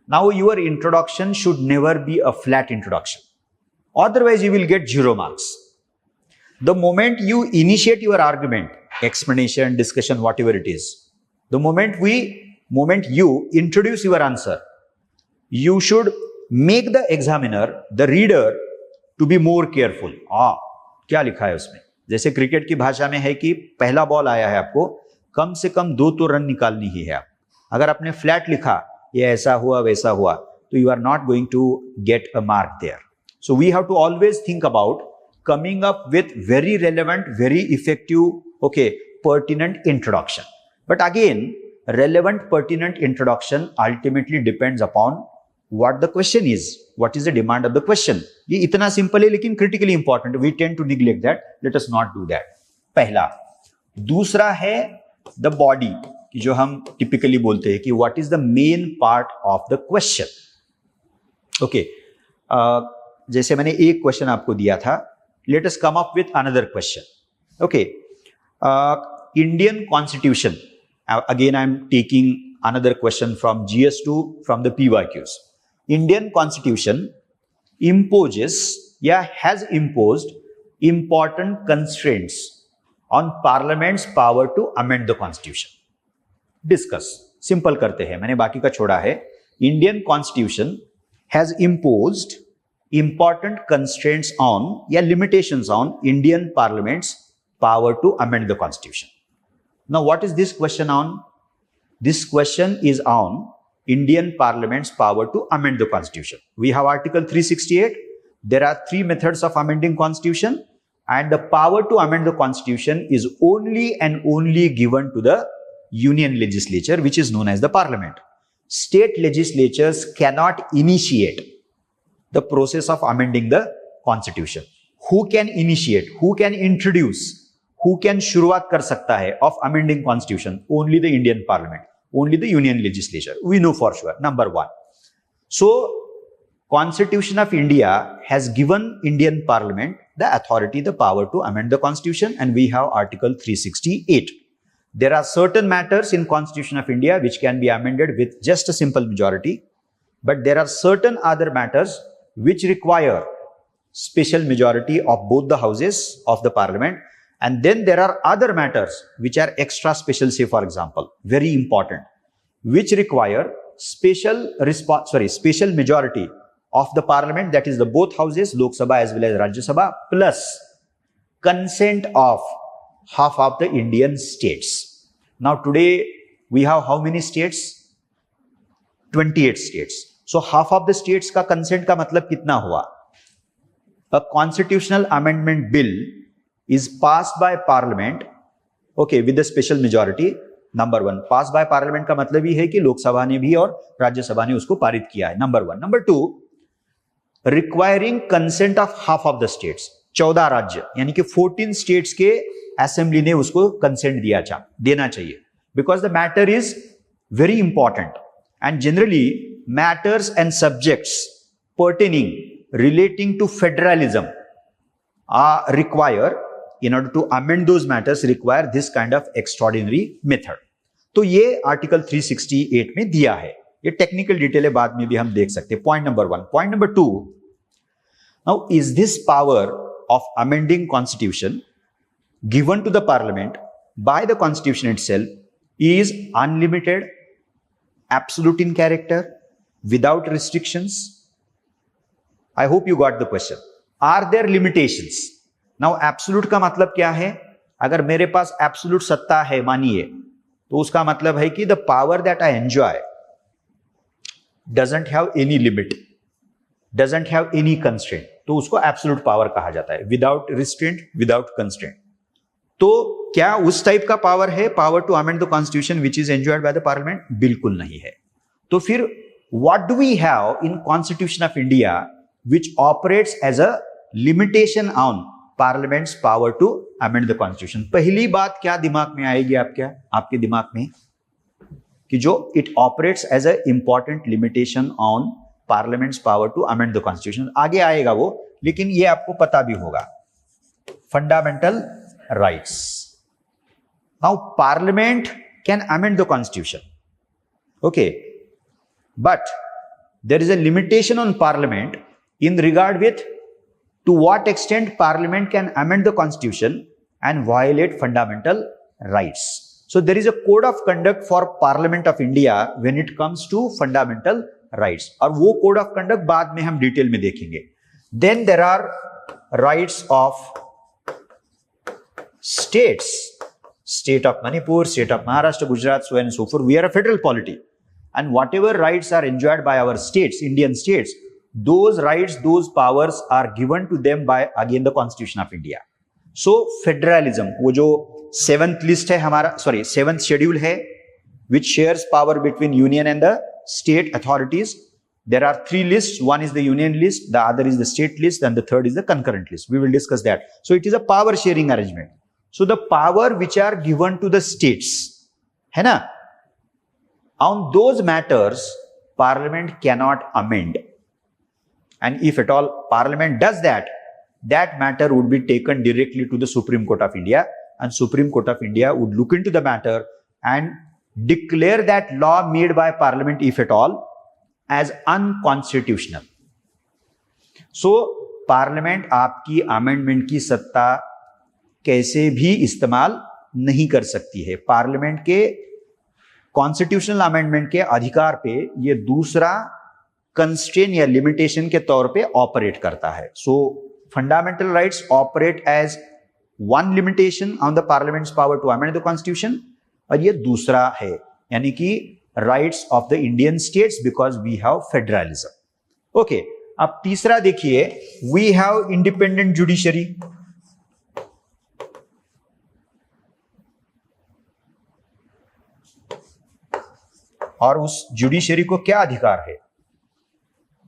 Now your introduction should never be a flat introduction. Otherwise, you will get 0 marks. The moment you initiate your argument, explanation, discussion, whatever it is, the moment you introduce your answer, you should make the examiner, the reader to be more careful. क्या लिखा है उसमें? जैसे cricket की भाषा में है कि पहला बॉल आया है, आपको कम से कम 2 तो रन निकालनी ही है आप. अगर आपने फ्लैट लिखा, ये ऐसा हुआ वैसा हुआ, तो you are not going to get a mark there. So we have to always think about coming up with very relevant, very effective, pertinent introduction. But again, relevant, pertinent introduction ultimately depends upon what the question is. What is the demand of the question? ये इतना simple है लेकिन critically important. We tend to neglect that. Let us not do that. पहला. दूसरा है the body, कि जो हम typically बोलते हैं कि what is the main part of the question. Okay. जैसे मैंने एक क्वेश्चन आपको दिया था. Let us come up with another question. Okay. Indian Constitution. Again, I am taking another question from GS2 from the PYQs. Indian Constitution imposes, has imposed important constraints on Parliament's power to amend the Constitution. Discuss. Simple करते हैं, मैंने बाकी का छोड़ा है. Indian Constitution has imposed important constraints on, limitations on Indian Parliament's power to amend the Constitution. Now, what is this question on? This question is on Indian Parliament's power to amend the Constitution. We have Article 368. There are 3 methods of amending Constitution, and the power to amend the Constitution is only and only given to the Union Legislature, which is known as the Parliament. State legislatures cannot initiate the process of amending the Constitution. Who can initiate? Who can introduce? Who can शुरुआत कर सकता है of amending Constitution? Only the Indian Parliament. Only the Union Legislature. We know for sure. Number 1. So, Constitution of India has given Indian Parliament the authority, the power to amend the Constitution, and we have Article 368. There are certain matters in Constitution of India which can be amended with just a simple majority, but there are certain other matters which require special majority of both the houses of the Parliament. And then there are other matters which are extra special, say for example, very important, which require special majority of the Parliament, that is the both houses, Lok Sabha as well as Rajya Sabha, plus consent of half of the Indian states. Now today we have how many states? 28 states. So half of the states का consent का मतलब कितना हुआ? A constitutional amendment bill is passed by Parliament, with a special majority. Number 1, passed by Parliament का मतलब ये है कि लोकसभा ने भी और राज्यसभा ने उसको पारित किया है. Number 1. Number 2, requiring consent of half of the states. 14 राज्य यानी कि 14 states के असेंबली ने उसको कंसेंट देना चाहिए. Because the matter is very important, and generally matters and subjects pertaining, relating to federalism require, in order to amend those matters, require this kind of extraordinary method. तो ये article 368 में दिया है. ये टेक्निकल डिटेल है, बाद में भी हम देख सकते हैं. Point number 1. Point number 2, now is this power of amending constitution given to the Parliament by the Constitution itself is unlimited, absolute in character, without restrictions? I hope you got the question. Are there limitations? Now absolute का मतलब क्या है? अगर मेरे पास absolute सत्ता है मानिए, तो उसका मतलब है कि the power that I enjoy doesn't have any limit, doesn't have any constraint. तो उसको absolute power कहा जाता है, without restraint, without constraint. तो क्या उस टाइप का पावर है, power to amend the constitution which is enjoyed by the parliament? बिल्कुल नहीं है. तो फिर what do we have in constitution of India which operates as a limitation on parliament's power to amend the constitution? पहली बात क्या दिमाग में आएगी आपके दिमाग में कि जो it operates as a important limitation on parliament's power to amend the constitution. आगे आएगा वो, लेकिन ये आपको पता भी होगा. Fundamental rights. Now Parliament can amend the Constitution, but there is a limitation on Parliament in regard with to what extent Parliament can amend the Constitution and violate fundamental rights. So there is a code of conduct for Parliament of India when it comes to fundamental rights, और वो code of conduct बाद में हम detail में देखेंगे. Then there are rights of states, state of Manipur, state of Maharashtra, Gujarat, so on and so forth. We are a federal polity, and whatever rights are enjoyed by our states, Indian states, those rights, those powers are given to them by again the Constitution of India. So federalism, वो जो seventh list है हमारा, sorry, seventh schedule है, which shares power between union and the state authorities. There are three lists. One is the union list, the other is the state list, and the third is the concurrent list. We will discuss that. So it is a power sharing arrangement. So the power which are given to the states, है ना, on those matters, Parliament cannot amend. And if at all Parliament does that, that matter would be taken directly to the Supreme Court of India, and Supreme Court of India would look into the matter and declare that law made by Parliament, if at all, as unconstitutional. So Parliament आपकी amendment की सत्ता कैसे भी इस्तेमाल नहीं कर सकती है. पार्लियामेंट के कॉन्स्टिट्यूशनल अमेंडमेंट के अधिकार पे ये दूसरा कंस्ट्रेन या लिमिटेशन के तौर पे ऑपरेट करता है. So fundamental rights operate as one limitation on the parliament's power to amend the constitution, और ये दूसरा है, यानी कि rights of the Indian states because we have federalism. Okay, अब तीसरा देखिए, वी हैव इंडिपेंडेंट जुडिशरी. और उस जुडिशरी को क्या अधिकार है?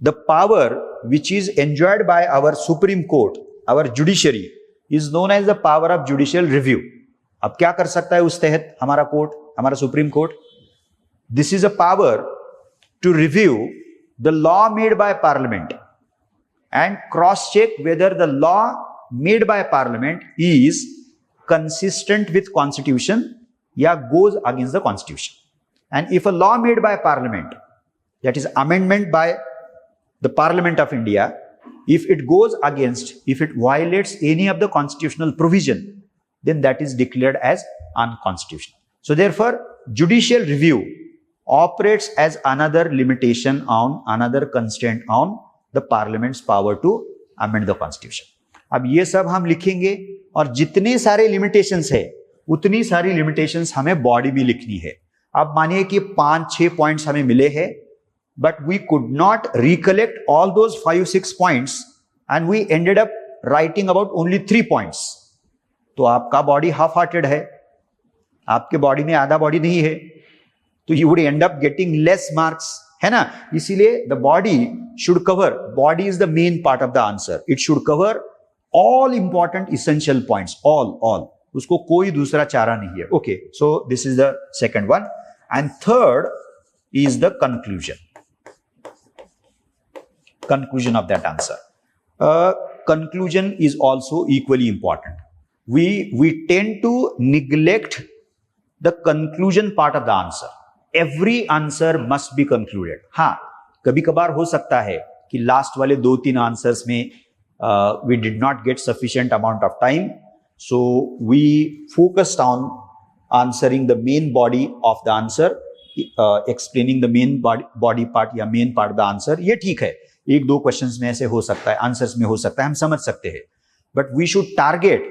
The power which is enjoyed by our supreme court, our judiciary, is known as the power of judicial review. अब क्या कर सकता है उस तहत हमारा कोर्ट, हमारा supreme court? This is a power to review the law made by parliament and cross check whether the law made by parliament is consistent with constitution या goes against the constitution. And if a law made by Parliament, that is amendment by the Parliament of India, if it goes against, if it violates any of the constitutional provision, then that is declared as unconstitutional. So therefore, judicial review operates as another limitation on, another constraint on the Parliament's power to amend the Constitution. अब ये सब हम लिखेंगे, और जितने सारे limitations है, उतनी सारी limitations हमें body भी लिखनी है. अब मानिए कि 5-6 पॉइंट्स हमें मिले हैं, but we could not recollect all those 5-6 points and we ended up writing about only 3 points. तो आपका बॉडी हाफ हार्टेड है, आपके बॉडी में आधा बॉडी नहीं है, तो you would and up getting less marks, है ना. इसीलिए the body should cover, body is the main part of the answer. It should cover all important essential points, all. उसको कोई दूसरा चारा नहीं है. Okay, so this is the second one. And third is the conclusion. Conclusion of that answer. Conclusion is also equally important. We tend to neglect the conclusion part of the answer. Every answer must be concluded. हाँ, कभी कभार हो सकता है कि last वाले 2-3 answers में we did not get sufficient amount of time, so we focused on answering the main body of the answer, explaining the main body part या main part of the answer. ये ठीक है, 1-2 questions में ऐसे हो सकता है, आंसर्स में हो सकता है, हम समझ सकते हैं, but we should target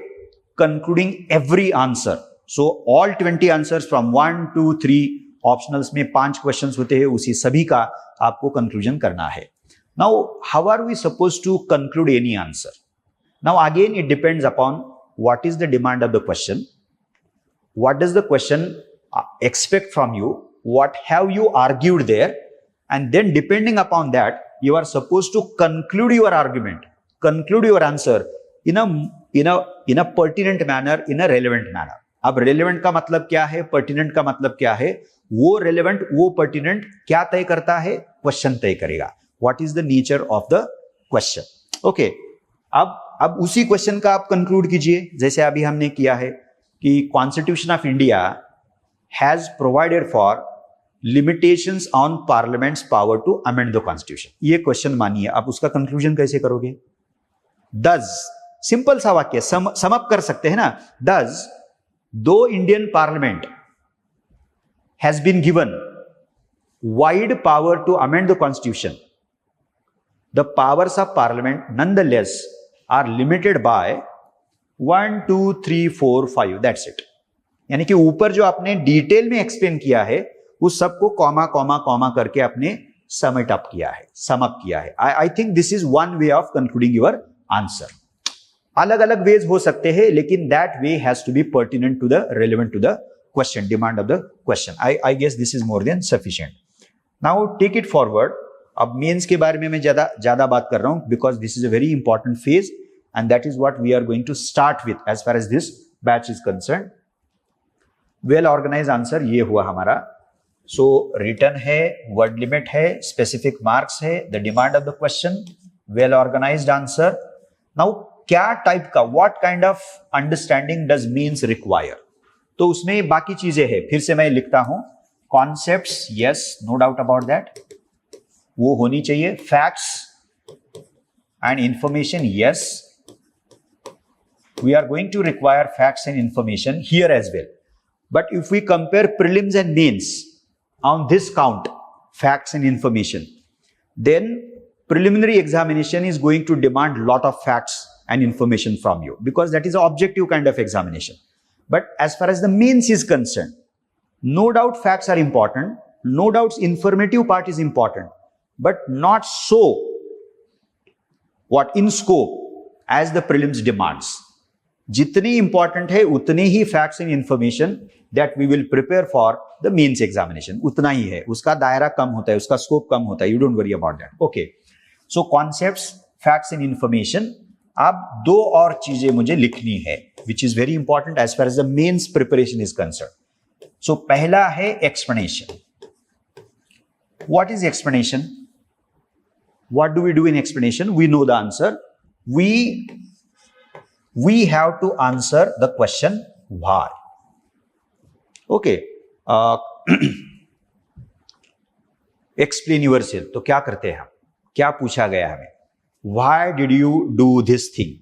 concluding every answer. So all 20 answers from 1 to 3, optionals में 5 क्वेश्चंस होते हैं, उसी सभी का आपको कंक्लूजन करना है. Now how are we suppose to conclude any answer? Now again it depends upon what is the demand of the question. What does the question expect from you? What have you argued there? And then depending upon that, you are supposed to conclude your argument, conclude your answer in a pertinent manner, in a relevant manner. अब relevant का मतलब क्या है, pertinent का मतलब क्या है? वो relevant, वो pertinent क्या तय करता है? Question तय करेगा. What is the nature of the question? Okay. अब उसी question का आप conclude कीजिए, जैसे अभी हमने किया है कि constitution of India has provided for limitations on parliament's power to amend the constitution. ये क्वेश्चन मानिए, आप उसका कंक्लूजन कैसे करोगे? दस, सिंपल सा वाक्य, सम अप कर सकते हैं ना. दस, दो Indian parliament has been given wide power to amend the constitution. The powers of parliament nonetheless are limited by 1 2 3 4 5. That's it. यानी कि ऊपर जो आपने डिटेल में एक्सप्लेन किया है उस सबको कॉमा कॉमा कॉमा करके आपने समट अप किया है, सम अप किया है. I think this is one way of concluding your answer. अलग अलग वेज हो सकते हैं, लेकिन that way has to be pertinent to the relevant to the question, demand of the question. I guess this is more than sufficient. Now take it forward. अब mains के बारे में मैं ज्यादा बात कर रहा हूं because this is a very important phase and that is what we are going to start with as far as this batch is concern. Well organise answer ये हुआ हमारा. सो रिटर्न है, वर्ड लिमिट है, specific marks है, the demand of the question, well organised answer. Now क्या type का, what kind of understanding does mains require, तो उसमें बाकी चीजें हैं. फिर से मैं लिखता हूं. Concepts, yes, no doubt about that, वो होनी चाहिए. Facts and information, yes, we are going to require facts and information here as well. But if we compare prelims and mains on this count, facts and information, then preliminary examination is going to demand lot of facts and information from you because that is an objective kind of examination. But as far as the means is concerned, no doubt facts are important, no doubt informative part is important, but not so what in scope as the prelims demands. जितनी important है उतने ही facts and information that we will prepare for the mains examination, उतना ही है. उसका दायरा कम होता है, उसका स्कोप कम होता है. You don't worry about that. Okay, so concepts, facts and information. अब दो और चीजें मुझे लिखनी है which is very important as far as the mains preparation is concern. So पहला है explanation. What is explanation? What do we do in explanation? We know the answer. We have to answer the question why. Okay. Explain yourself. तो क्या करते हैं हम? क्या पूछा गया हमें? Why did you do this thing?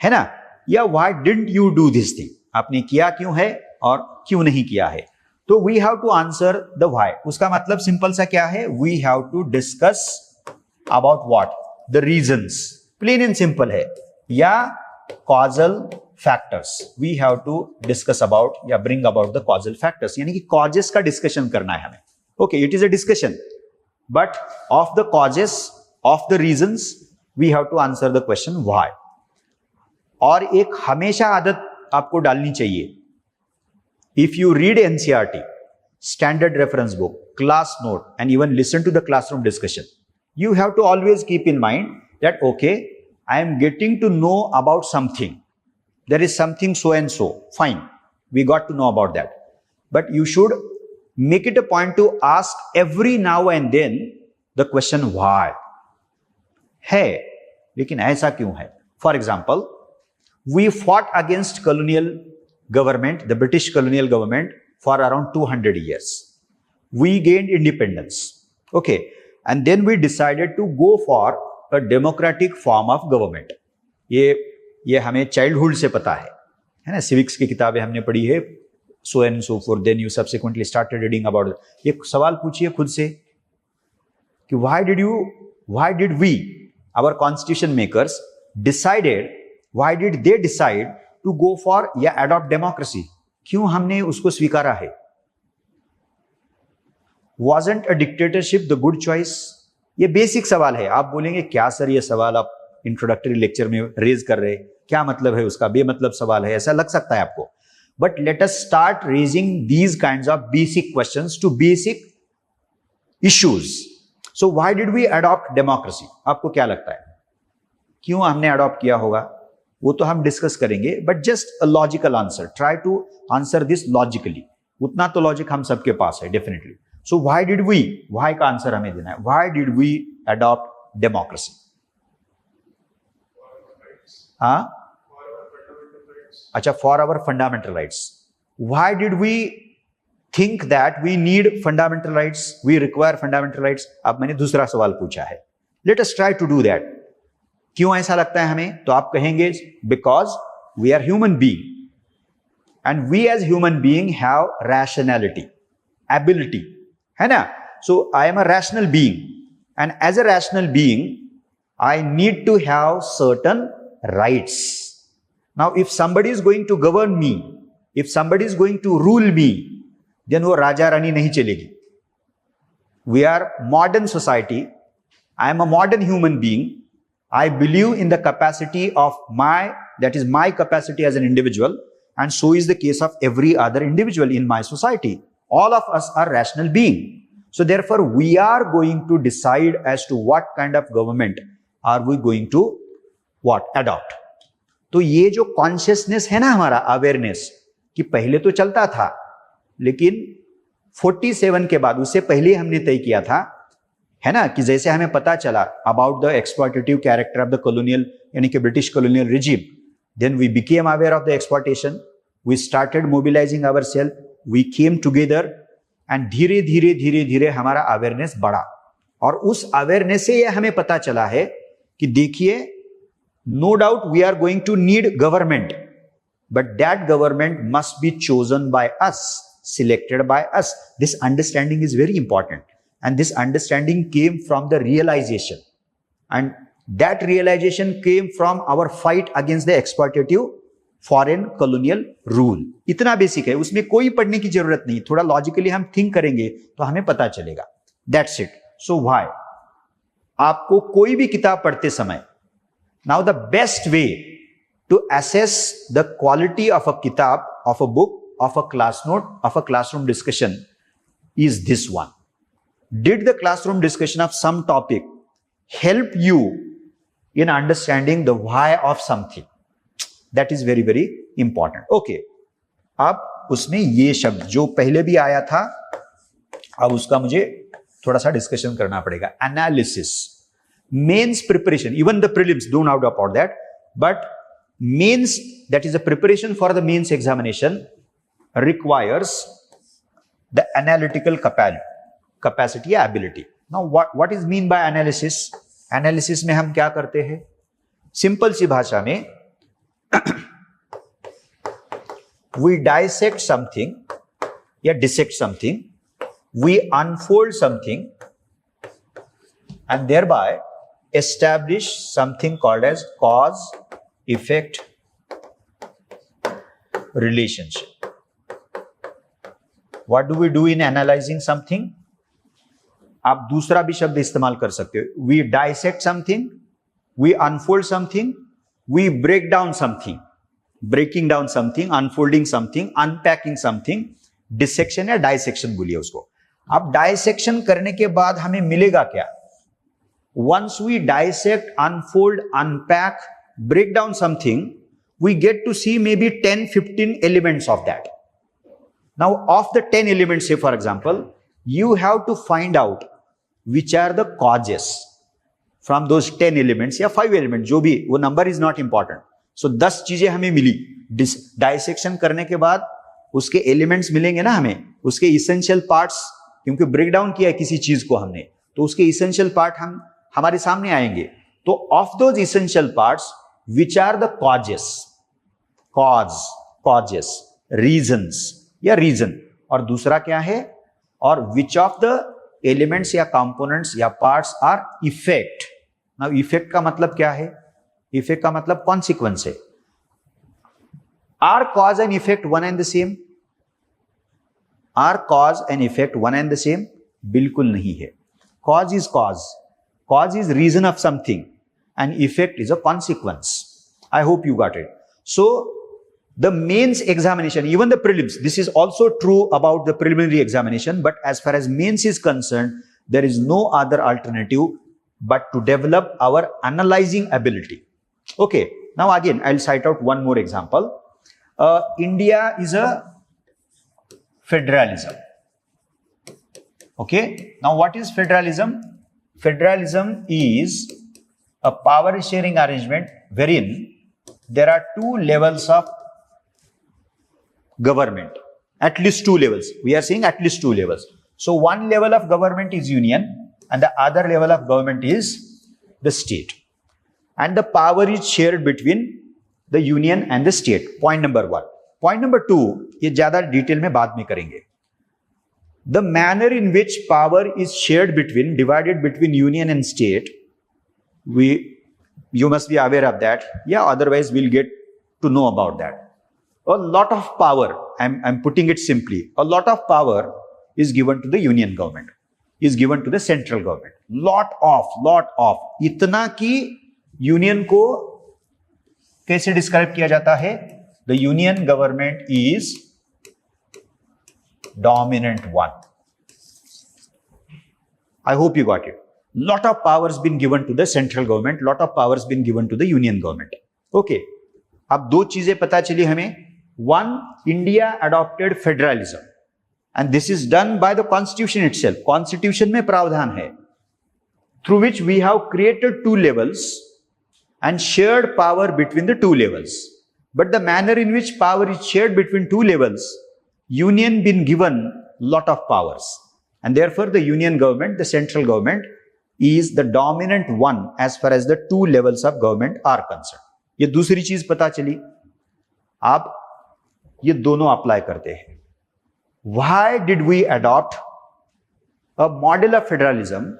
है ना? या why didn't you do this thing? आपने किया क्यों है और क्यों नहीं किया है? तो we have to answer the why. उसका मतलब सिंपल सा क्या है? We have to discuss about what? The reasons. Plain and simple है. या causal factors. We have to discuss about या bring about the causal factors. यानी कि causes का discussion करना है हमें. Okay, it is a discussion, but of the causes, of the reasons, we have to answer the question why. और एक हमेशा आदत आपको डालनी चाहिए. If you read NCERT, standard reference book, class note, and even listen to the classroom discussion, you have to always keep in mind that okay, I am getting to know about something. There is something so and so. Fine. We got to know about that. But you should make it a point to ask every now and then the question why. है, लेकिन ऐसा क्यों है? For example, we fought against colonial government, the British colonial government, for around 200 years. We gained independence. Okay. And then we decided to go for a democratic form of government. ये हमें childhood से पता है ना? Civics की किताबें हमने पढ़ी है, so and so forth. Then you subsequently started reading about it. ये सवाल पूछिए खुद से कि why did we, our constitution makers, why did they decide to go for या adopt democracy? क्यों हमने उसको स्वीकारा है? Wasn't a dictatorship the good choice? ये बेसिक सवाल है. आप बोलेंगे क्या सर ये सवाल आप इंट्रोडक्टरी लेक्चर में रेज कर रहे, क्या मतलब है उसका? बेमतलब सवाल है, ऐसा लग सकता है आपको. But let us start raising these kinds of basic questions to basic issues. So why did we adopt democracy? आपको क्या लगता है क्यों हमने अडॉप्ट किया होगा? वो तो हम डिस्कस करेंगे, but just a logical answer. Try to answer this logically. उतना तो लॉजिक हम सबके पास है definitely. So why did we? Why का आंसर हमें देना है. Why did we adopt democracy? हाँ? अच्छा, for our fundamental rights. Why did we think that we need fundamental rights? We require fundamental rights. अब मैंने दूसरा सवाल पूछा है. Let us try to do that. क्यों ऐसा लगता है हमें? तो आप कहेंगे because we are human being and we as human being have rationality, ability. है ना? So I am a rational being, and as a rational being, I need to have certain rights. Now, if somebody is going to govern me, if somebody is going to rule me, then वो राजा रानी नहीं चलेगी. We are modern society. I am a modern human being. I believe in the capacity of that is my capacity as an individual, and so is the case of every other individual in my society. All of us are rational beings. So therefore, we are going to decide as to what kind of government are we going to adopt. तो ये जो consciousness है ना हमारा, awareness, कि पहले तो चलता था, लेकिन 47 के बाद, उससे पहले हमने तय किया था, है ना, कि जैसे हमें पता चला about the exploitative character of the colonial, यानी कि British colonial regime, then we became aware of the exploitation, we started mobilising ourself, we came together, and धीरे धीरे धीरे धीरे हमारा अवेयरनेस बढ़ा. और उस अवेयरनेस से ये हमें पता चला है कि देखिए, no doubt we are going to need government, but that government must be chosen by us, selected by us. This understanding is very important, and this understanding came from the realization, and that realization came from our fight against the exploitative foreign colonial rule. इतना basic है, उसमें कोई पढ़ने की जरूरत नहीं, थोड़ा logically हम थिंक करेंगे तो हमें पता चलेगा. That's it. So why? आपको कोई भी किताब पढ़ते समय, now the best way to assess the quality of a kitab, of a book, of a class note, of a classroom discussion is this one. Did the classroom discussion of some topic help you in understanding the why of something? That is very, very important. Okay. अब उसमें ये शब्द जो पहले भी आया था, अब उसका मुझे थोड़ा सा डिस्कशन करना पड़ेगा. Analysis. Mains preparation, even the prelims, don't doubt about that, but mains, that is the preparation for the mains examination, requires the analytical capacity या ability. Now what is mean by analysis? Analysis में हम क्या करते हैं? Simple सी भाषा में we dissect something या dissect something, we unfold something, and thereby establish something called as cause effect relationship. What do we do in analyzing something? आप दूसरा भी शब्द इस्तेमाल कर सकते हो. We dissect something, we unfold something, we break down something. Breaking down something, unfolding something, unpacking something, dissection या dissection बोलिए उसको. अब dissection करने के बाद हमें मिलेगा क्या? Once we dissect, unfold, unpack, break down something, we get to see maybe 10-15 elements of that. Now, of the 10 elements, say for example, you have to find out which are the causes from those 10 elements या 5 elements, जो भी, वो number is not important. So 10 चीजें हमें मिली, dissection करने के बाद उसके elements मिलेंगे ना हमें, उसके essential parts, क्योंकि break down किया है किसी चीज को हमने, तो उसके essential part हमारे सामने आएंगे. तो of those essential parts, which are the causes, reasons या रीजन, और दूसरा क्या है, और विच ऑफ द एलिमेंट्स या कंपोनेंट्स या parts are effect. Now effect का मतलब क्या है? इफेक्ट का मतलब कॉन्सिक्वेंस है. Are cause and effect one and the same? Are cause and effect one and the same? बिल्कुल नहीं है. Cause is reason of something, and effect is a consequence. I hope you got it. So the mains examination, even the prelims, this is also true about the preliminary examination, but as far as mains is concerned, there is no other alternative but to develop our analyzing ability. Okay, now again I'll cite out one more example. India is a federalism. Okay, now what is federalism? Federalism is a power sharing arrangement wherein there are two levels of government, at least two levels. We are saying at least two levels. So one level of government is union, and the other level of government is the state. And the power is shared between the union and the state. Point number one. Point number two, ये ज्यादा detail में बाद में करेंगे. the manner in which power is shared between, divided between union and state, you must be aware of that. Yeah, otherwise we'll get to know about that. A lot of power, I'm putting it simply, a lot of power is given to the union government, is given to the central government. Lot of. इतना कि union को कैसे describe किया जाता है? The union government is dominant one. I hope you got it. Lot of powers been given to the central government, lot of powers been given to the union government. Okay. अब दो चीजें पता चली हमें. One, India adopted federalism, and this is done by the constitution itself. Constitution में प्रावधान है, through which we have created two levels and shared power between the two levels. But the manner in which power is shared between two levels, union been given lot of powers, and therefore the union government, the central government, is the dominant one as far as the two levels of government are concerned. ये दूसरी चीज पता चली. आप ये दोनों apply करते हैं. Why did we adopt a model of federalism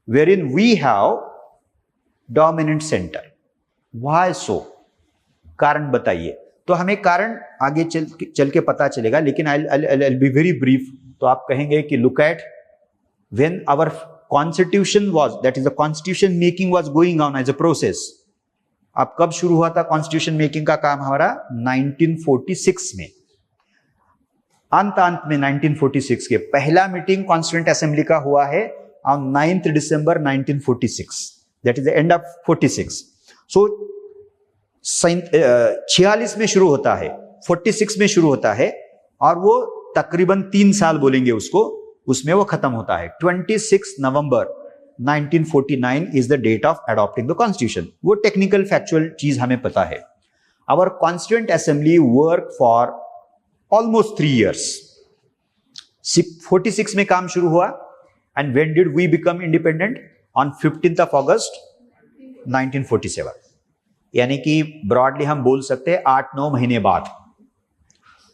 wherein we have dominant center? Why so? कारण बताइए. तो हमें कारण आगे चल के पता चलेगा, लेकिन I'll be very brief. तो आप कहेंगे कि look at when our constitution was, that is the constitution making was going on as a process. अब कब शुरू हुआ था कॉन्स्टिट्यूशन मेकिंग का काम हमारा? 1946 में. अंत में 1946 के पहला मीटिंग कॉन्स्टिट्यूएंट असेंबली का हुआ है on 9th December 1946. That is the end of 46. सो 46 में शुरू होता है, 46 में शुरू होता है, और वो तकरीबन 3 साल बोलेंगे उसको, उसमें वो खत्म होता है. 26 नवंबर 1949 is the date of adopting the constitution. वो टेक्निकल फैक्चुअल चीज हमें पता है. Our constituent assembly worked for almost 3 years. 46 में काम शुरू हुआ, and when did we become independent? On 15th of August 1947. यानी कि ब्रॉडली हम बोल सकते हैं 8-9 महीने बाद.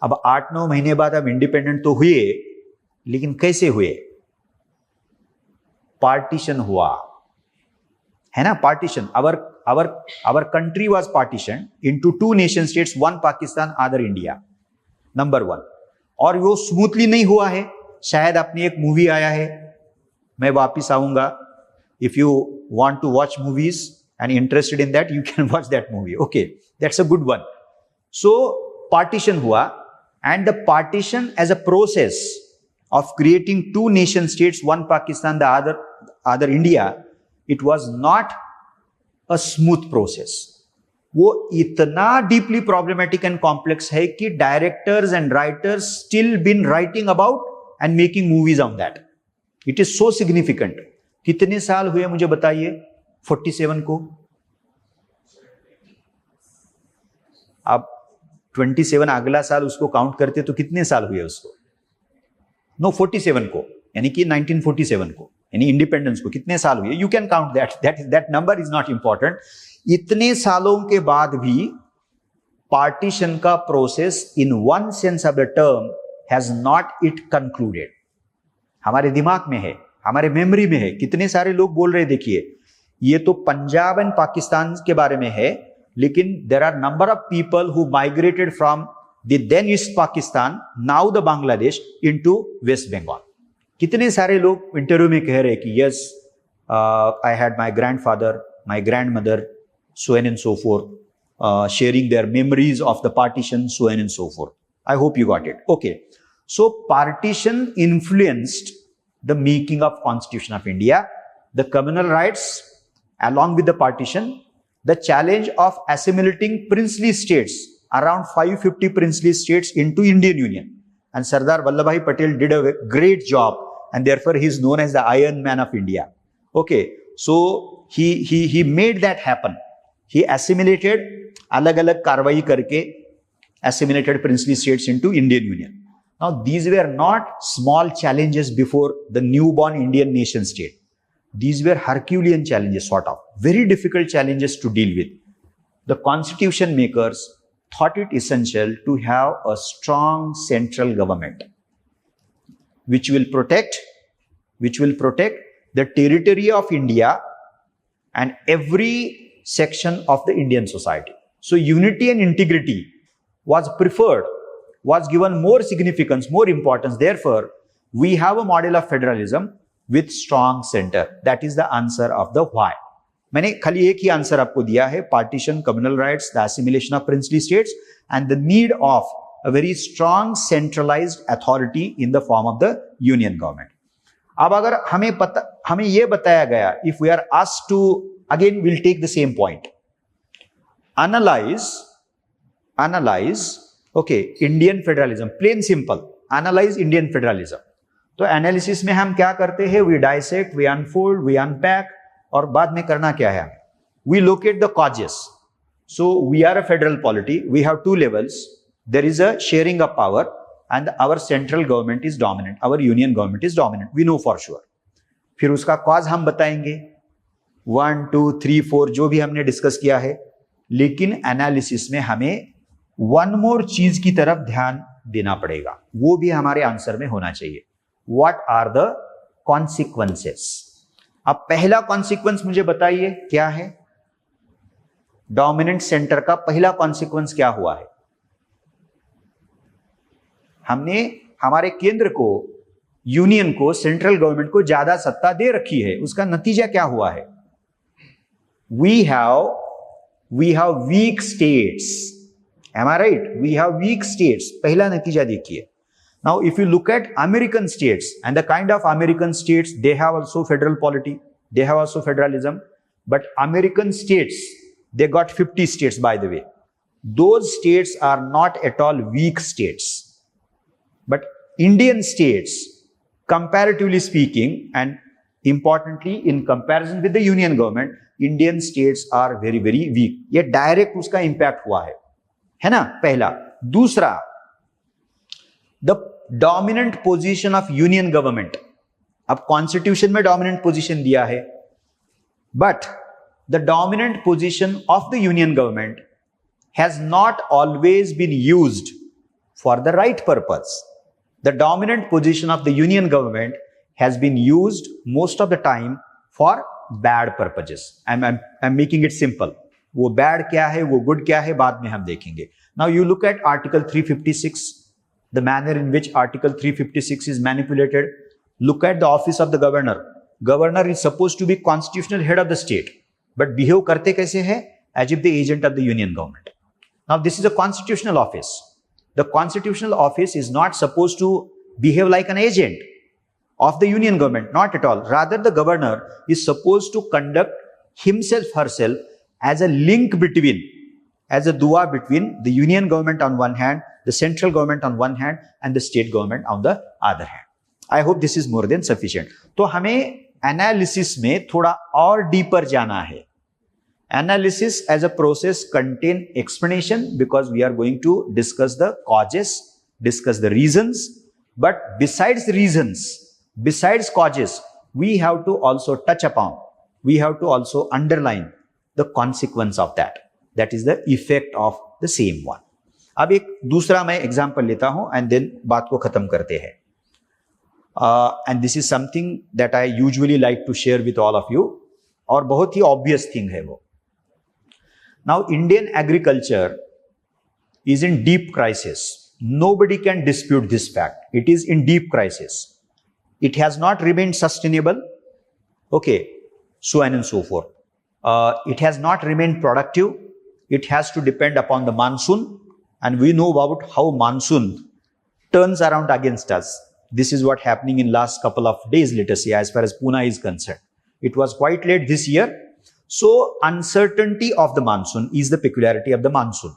अब 8-9 महीने बाद हम इंडिपेंडेंट तो हुए, लेकिन कैसे हुए? पार्टीशन हुआ है ना. Partition, our country was partitioned into 2 nation states, one Pakistan, other India. Number 1. और वो स्मूथली नहीं हुआ है. शायद अपनी एक मूवी आया है, मैं वापिस आऊंगा. If you want to watch movies and interested in that, you can watch that movie. Okay, that's a good one. So partition hua, and the partition as a process of creating 2 nation states, one Pakistan, the other India, it was not a smooth process. वो इतना deeply problematic and complex है कि directors and writers still been writing about and making movies on that. It is so significant. कितने साल हुए मुझे बताइए 47 को? अब 27 अगला साल उसको काउंट करते तो कितने साल हुए उसको? नो 47 को, यानी कि 1947 को, यानी इंडिपेंडेंस को कितने साल हुए? You can count that number is not important. इतने सालों के बाद भी पार्टीशन का process in one sense of the term has not it concluded. हमारे दिमाग में है, हमारे मेमोरी में है. कितने सारे लोग बोल रहे, देखिए ये तो पंजाब एंड पाकिस्तान के बारे में है, लेकिन there are number of people who migrated from the then East Pakistan, now the Bangladesh, into West Bengal. कितने सारे लोग इंटरव्यू में कह रहे कि yes I had my grandfather, my grandmother, so on and so forth, sharing their memories of the partition, so on and so forth. I hope you got it. Okay, so partition influenced the making of Constitution of India, the communal rights along with the partition, the challenge of assimilating princely states, around 550 princely states into Indian Union, and Sardar Vallabhbhai Patel did a great job, and therefore he is known as the Iron Man of India. Okay, so he made that happen. He assimilated, अलग-अलग कार्रवाई करके assimilated princely states into Indian Union. Now these were not small challenges before the newborn Indian nation state. These were Herculean challenges, sort of very difficult challenges to deal with. The constitution makers thought it essential to have a strong central government which will protect the territory of India and every section of the Indian society. So unity and integrity was preferred, was given more significance, more importance. Therefore, we have a model of federalism with strong center. That is the answer of the why. मैंने खाली एक ही answer आपको दिया है, partition, communal rights, the assimilation of princely states, and the need of a very strong centralized authority in the form of the union government. अब अगर हमें ये बताया गया, if we are asked to, again we'll take the same point, analyze, okay, Indian federalism, plain simple, analyze Indian federalism. तो analysis में हम क्या करते हैं? We dissect, we unfold, we unpack, और बाद में करना क्या है? We locate the causes. So we are a federal polity. We have two levels. There is a sharing of power, and our central government is dominant. Our union government is dominant. We know for sure. फिर उसका cause हम बताएंगे, 1, 2, 3, 4 जो भी हमने discuss किया है. लेकिन एनालिसिस में हमें वन मोर चीज की तरफ ध्यान देना पड़ेगा, वो भी हमारे आंसर में होना चाहिए. What are the consequences? अब पहला कॉन्सिक्वेंस मुझे बताइए क्या है? डोमिनेंट सेंटर का पहला कॉन्सिक्वेंस क्या हुआ है? हमने हमारे केंद्र को, यूनियन को, सेंट्रल गवर्नमेंट को ज्यादा सत्ता दे रखी है. उसका नतीजा क्या हुआ है? We have weak states. Am I right? We have weak states. पहला नतीजा देखिए. Now, if you look at American states and the kind of American states, they have also federal polity, they have also federalism, but American states, they got 50 states, by the way. Those states are not at all weak states. But Indian states, comparatively speaking, and importantly, in comparison with the union government, Indian states are very, very weak. ये direct उसका impact हुआ है ना? पहला. दूसरा, the dominant position of union government. अब constitution में dominant position दिया है, but the dominant position of the union government has not always been used for the right purpose. The dominant position of the union government has been used most of the time for bad purposes. I'm making it simple. वो bad क्या है, वो good क्या है, बाद में हम देखेंगे. Now you look at Article 356. The manner in which Article 356 is manipulated. Look at the office of the governor. Governor is supposed to be constitutional head of the state, but behave करते कैसे हैं? As if the agent of the union government. Now this is a constitutional office. The constitutional office is not supposed to behave like an agent of the union government, not at all. Rather, the governor is supposed to conduct himself, herself as a link between, as a dua between the union government on one hand, the central government on one hand, and the state government on the other hand. I hope this is more than sufficient. तो हमें analysis में थोड़ा और deeper जाना है. Analysis as a process contain explanation because we are going to discuss the causes, discuss the reasons. But besides the reasons, besides causes, we have to also touch upon, we have to also underline the consequence of that. That is the effect of the same one. अब एक दूसरा मैं example लेता हूं and then बात को खत्म करते हैं. And this is something that I usually like to share with all of you, और बहुत ही ऑब्वियस थिंग है वो. Now Indian agriculture is in deep crisis. Nobody can dispute this fact. It is in deep crisis. It has not remained sustainable. Okay, so on and so forth. It has not remained productive. It has to depend upon the monsoon. And we know about how monsoon turns around against us. This is what happening in last couple of days, let us say, as far as Pune is concerned. It was quite late this year. So uncertainty of the monsoon is the peculiarity of the monsoon.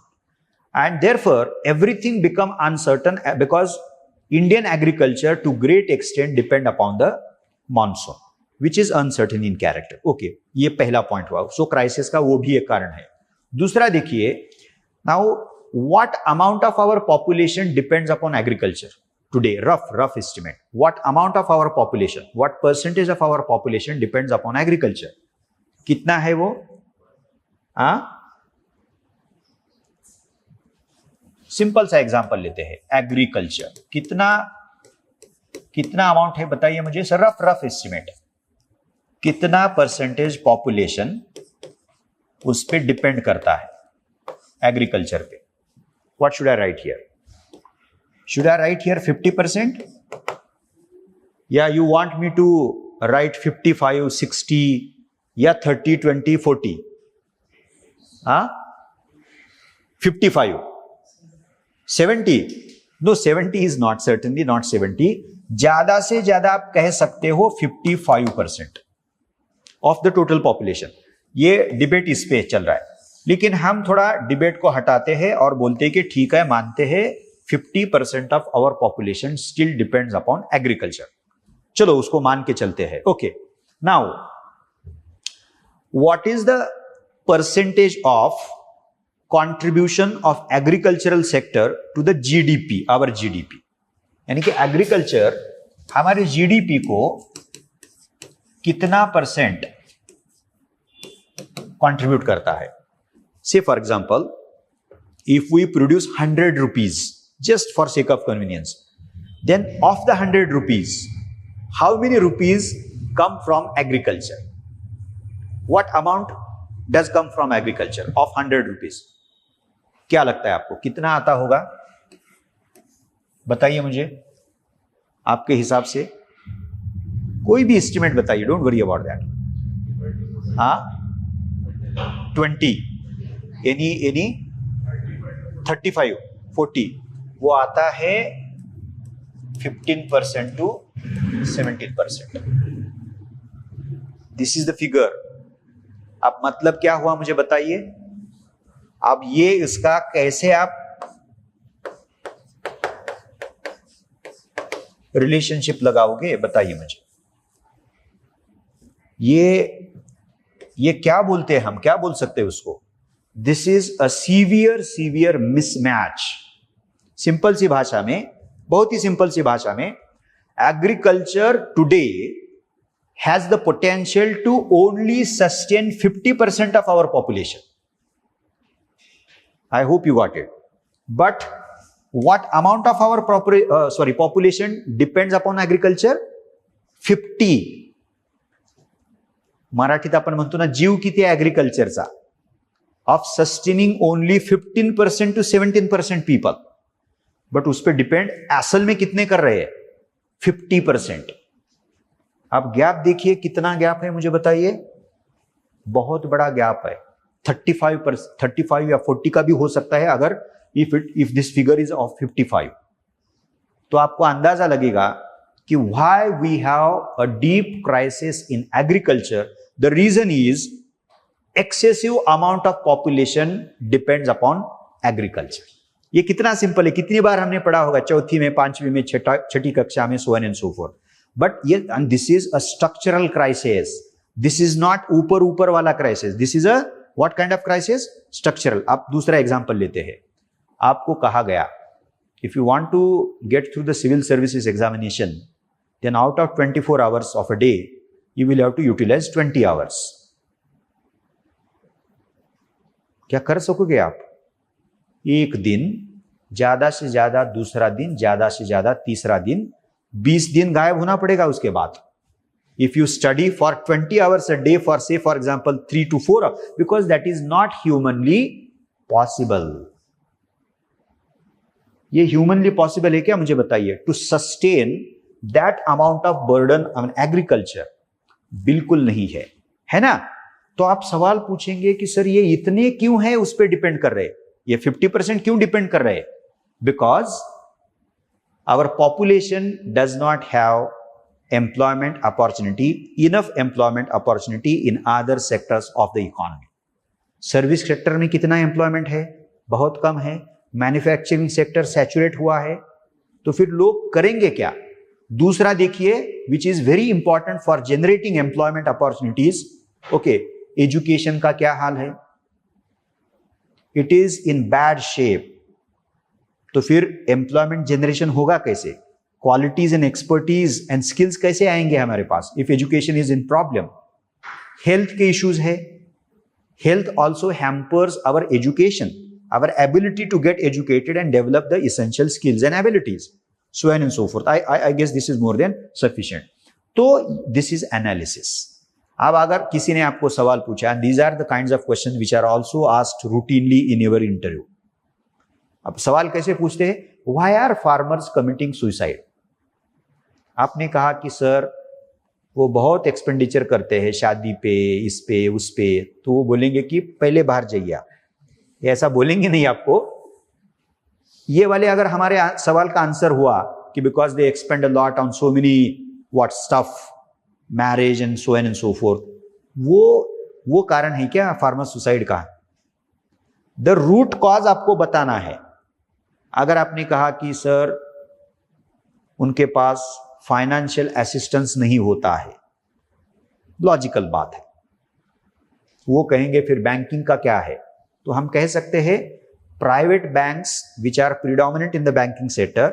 And therefore, everything become uncertain because Indian agriculture to great extent depend upon the monsoon, which is uncertain in character. Okay, ये पहला point हुआ. So crisis का वो भी एक कारण है. दूसरा देखिए, now what amount of our population depends upon agriculture today? Rough estimate. What amount of our population, what percentage of our population depends upon agriculture? कितना है वो? सिंपल सा एग्जांपल लेते हैं. एग्रीकल्चर कितना अमाउंट है बताइए मुझे सर, रफ रफ एस्टिमेट कितना परसेंटेज पॉपुलेशन उस पे डिपेंड करता है एग्रीकल्चर पे. What should I write here? Should I write here 50% या you want me to write 55, 60 या 30, 20, 40? हाँ 55, 70? No 70 is not, certainly not 70. ज्यादा से ज्यादा आप कह सकते हो 55% ऑफ द टोटल पॉपुलेशन. ये डिबेट इस पे चल रहा है, लेकिन हम थोड़ा डिबेट को हटाते हैं और बोलते हैं कि ठीक है, मानते हैं 50% of our population still depends upon agriculture. चलो उसको मान के चलते हैं. Okay, now what is the percentage of contribution of agricultural sector to the GDP, our GDP? यानी कि एग्रीकल्चर हमारे जीडीपी को कितना परसेंट कंट्रीब्यूट करता है? Say for example, if we produce 100 rupees just for sake of convenience, then of the 100 rupees how many rupees come from agriculture? What amount does come from agriculture of 100 rupees? क्या लगता है आपको कितना आता होगा? बताइए मुझे आपके हिसाब से, कोई भी एस्टिमेट बताइए, डोंट वरी अबाउट दैट. हाँ 20, एनी 35, 40, वो आता है 15% to 17%. This is the figure. अब मतलब क्या हुआ मुझे बताइए. अब ये इसका कैसे आप रिलेशनशिप लगाओगे बताइए मुझे. ये क्या बोलते हैं हम, क्या बोल सकते हैं उसको? This is a severe mismatch. Simple सी भाषा में, बहुत ही सिंपल सी भाषा में, agriculture today has the potential to only sustain 50% of our population. I hope you got it. But what amount of our population depends upon agriculture? 50. मराठीत आपण म्हणतो ना, जीव किती आहे ऍग्रिकल्चरचा? Of sustaining only 15% to 17% people. But उस पर डिपेंड असल में कितने कर रहे हैं? 50%. अब गैप देखिए, कितना गैप है मुझे बताइए. बहुत बड़ा गैप है. 35 या 40 का भी हो सकता है अगर if this figure is of 55. तो आपको अंदाजा लगेगा कि why we have a deep crisis in agriculture. The reason is excessive amount of population depends upon agriculture. ये कितना सिंपल है, कितनी बार हमने पढ़ा होगा, चौथी में, पांचवी में, छठी कक्षा में, so on and so forth. But ये this is a structural crisis. This is not ऊपर वाला crisis. This is a what kind of crisis? Structural. आप दूसरा एग्जांपल लेते हैं. आपको कहा गया, if you want to get through the civil services examination, then out of 24 hours of a day you will have to utilise 20 hours. क्या कर सकोगे आप? एक दिन, ज्यादा से ज्यादा दूसरा दिन, ज्यादा से ज्यादा तीसरा दिन, 20 दिन गायब होना पड़ेगा उसके बाद. If you study for 20 hours a day for, say for example, 3 to 4 hours, because that is not humanly possible. ये humanly possible है क्या मुझे बताइए? To sustain that amount of burden on agriculture, बिल्कुल नहीं है, है ना? तो आप सवाल पूछेंगे कि सर ये इतने क्यों है उस पर डिपेंड कर रहे हैं, ये 50% क्यों डिपेंड कर रहे हैं? Because our population does not have employment opportunity, enough employment opportunity in other sectors of the economy. Service sector में कितना एम्प्लॉयमेंट है? बहुत कम है. मैन्युफैक्चरिंग सेक्टर सैचुरेट हुआ है. तो फिर लोग करेंगे क्या? दूसरा देखिए, which is very important for generating employment opportunities. Okay, education का क्या हाल है? It is in bad shape. तो फिर एम्प्लॉयमेंट जनरेशन होगा कैसे? Qualities and expertise and skills कैसे आएंगे हमारे पास if education is in problem? Health के इश्यूज है. Health also hampers our education, our ability to get educated and develop the essential skills and abilities. so on and so forth. I guess this is more than sufficient. तो this is analysis. अब अगर किसी ने आपको सवाल पूछा, these are the kinds of questions which are also asked routinely in your interview. अब सवाल कैसे पूछते हैं? Why are farmers committing suicide? आपने कहा कि सर वो बहुत एक्सपेंडिचर करते हैं शादी पे, इस पे, उस पे, तो वो बोलेंगे कि पहले बाहर जाइए आप. ऐसा बोलेंगे नहीं आपको. ये वाले अगर हमारे सवाल का आंसर हुआ कि because they expend a lot on so many what stuff, marriage and so on and so forth, वो कारण है क्या फार्मर सुसाइड का? द रूट कॉज आपको बताना है. अगर आपने कहा कि सर उनके पास फाइनेंशियल असिस्टेंस नहीं होता है, लॉजिकल बात है. वो कहेंगे फिर बैंकिंग का क्या है? तो हम कह सकते हैं private banks which are predominant in the banking sector,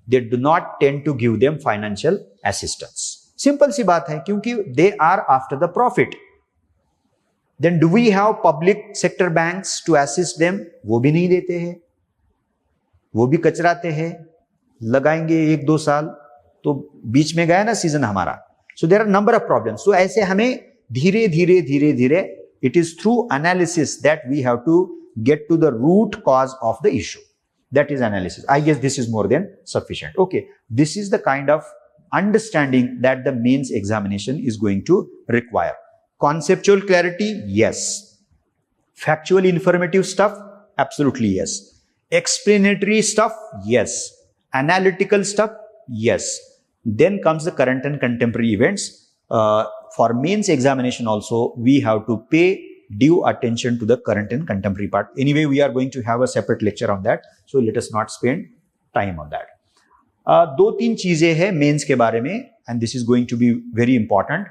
they do not tend to give them financial assistance. Simple सी बात है, क्योंकि they are after the profit. Then do we have public sector banks to assist them? वो भी नहीं देते हैं, वो भी कचराते हैं. लगाएंगे 1-2 साल तो बीच में गया ना सीजन हमारा. So there are number of problems. So ऐसे हमें धीरे धीरे it is through analysis that we have to get to the root cause of the issue. That is analysis. I guess this is more than sufficient. Okay, this is the kind of understanding that the mains examination is going to require. Conceptual clarity, yes. Factual informative stuff, absolutely yes. Explanatory stuff, yes. Analytical stuff, yes. Then comes the current and contemporary events. For mains examination also, we have to pay due attention to the current and contemporary part. Anyway, we are going to have a separate lecture on that, so let us not spend time on that. 2-3 चीजें हैं mains के बारे में, and this is going to be very important.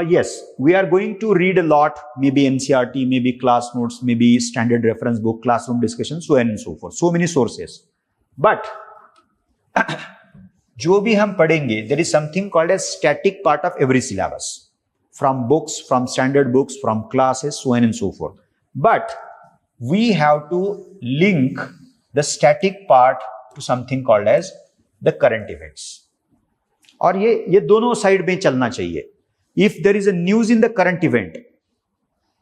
Yes, we are going to read a lot, maybe NCERT, maybe class notes, maybe standard reference book, classroom discussion, so on and so forth. So many sources. But जो भी हम पढ़ेंगे, there is something called as static part of every syllabus. From books, from standard books, from classes, so on and so forth. But we have to link the static part to something called as the current events. और ये दोनों side में चलना चाहिए. If there is a news in the current event,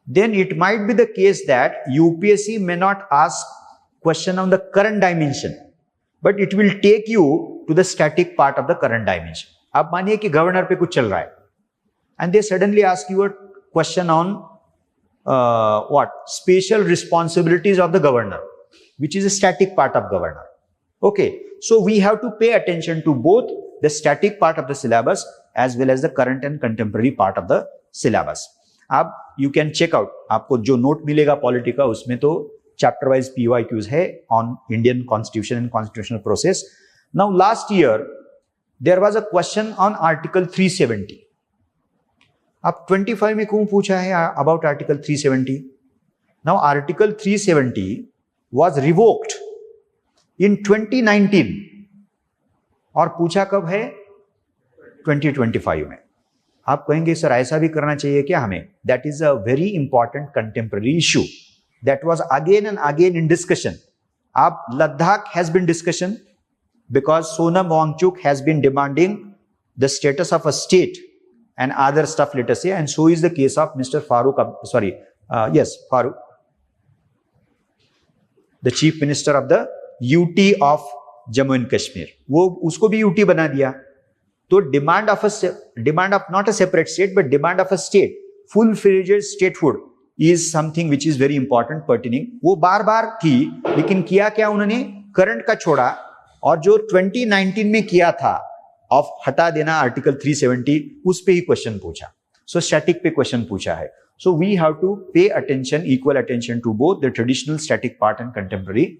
then it might be the case that UPSC may not ask question on the current dimension, but it will take you to the static part of the current dimension. अब मानिए कि governor पे कुछ चल रहा है, and they suddenly ask you a question on special responsibilities of the governor, which is a static part of governor. Okay, so we have to pay attention to both the static part of the syllabus as well as the current and contemporary part of the syllabus. अब you can check out, आपको जो note मिलेगा polity का, उसमें तो chapter wise PYQs है on Indian constitution and constitutional process. Now last year there was a question on Article 370. अब 25 में क्यों पूछा है about Article 370? Now Article 370 was revoked in 2019 और पूछा कब है? 2025 में. आप कहेंगे सर ऐसा भी करना चाहिए क्या हमें? That is a very important contemporary issue that was again and again in discussion. अब Ladakh has been discussion because Sonam Wangchuk has been demanding the status of a state and other stuff, let us say, and so is the case of Mr. Farooq, Farooq, the Chief Minister of the UT of Jammu and Kashmir. वो उसको भी UT बना दिया. तो demand of not a separate state, but demand of a state, full-fledged statehood is something which is very important, pertaining. वो बार-बार थी, लेकिन किया क्या उन्होंने? करंट का छोड़ा, और जो 2019 में किया था ऑफ हटा देना आर्टिकल 370, उस पे ही क्वेश्चन पूछा. सो स्टैटिक पे क्वेश्चन पूछा है. So we have to pay attention, equal attention to both the traditional static part and contemporary.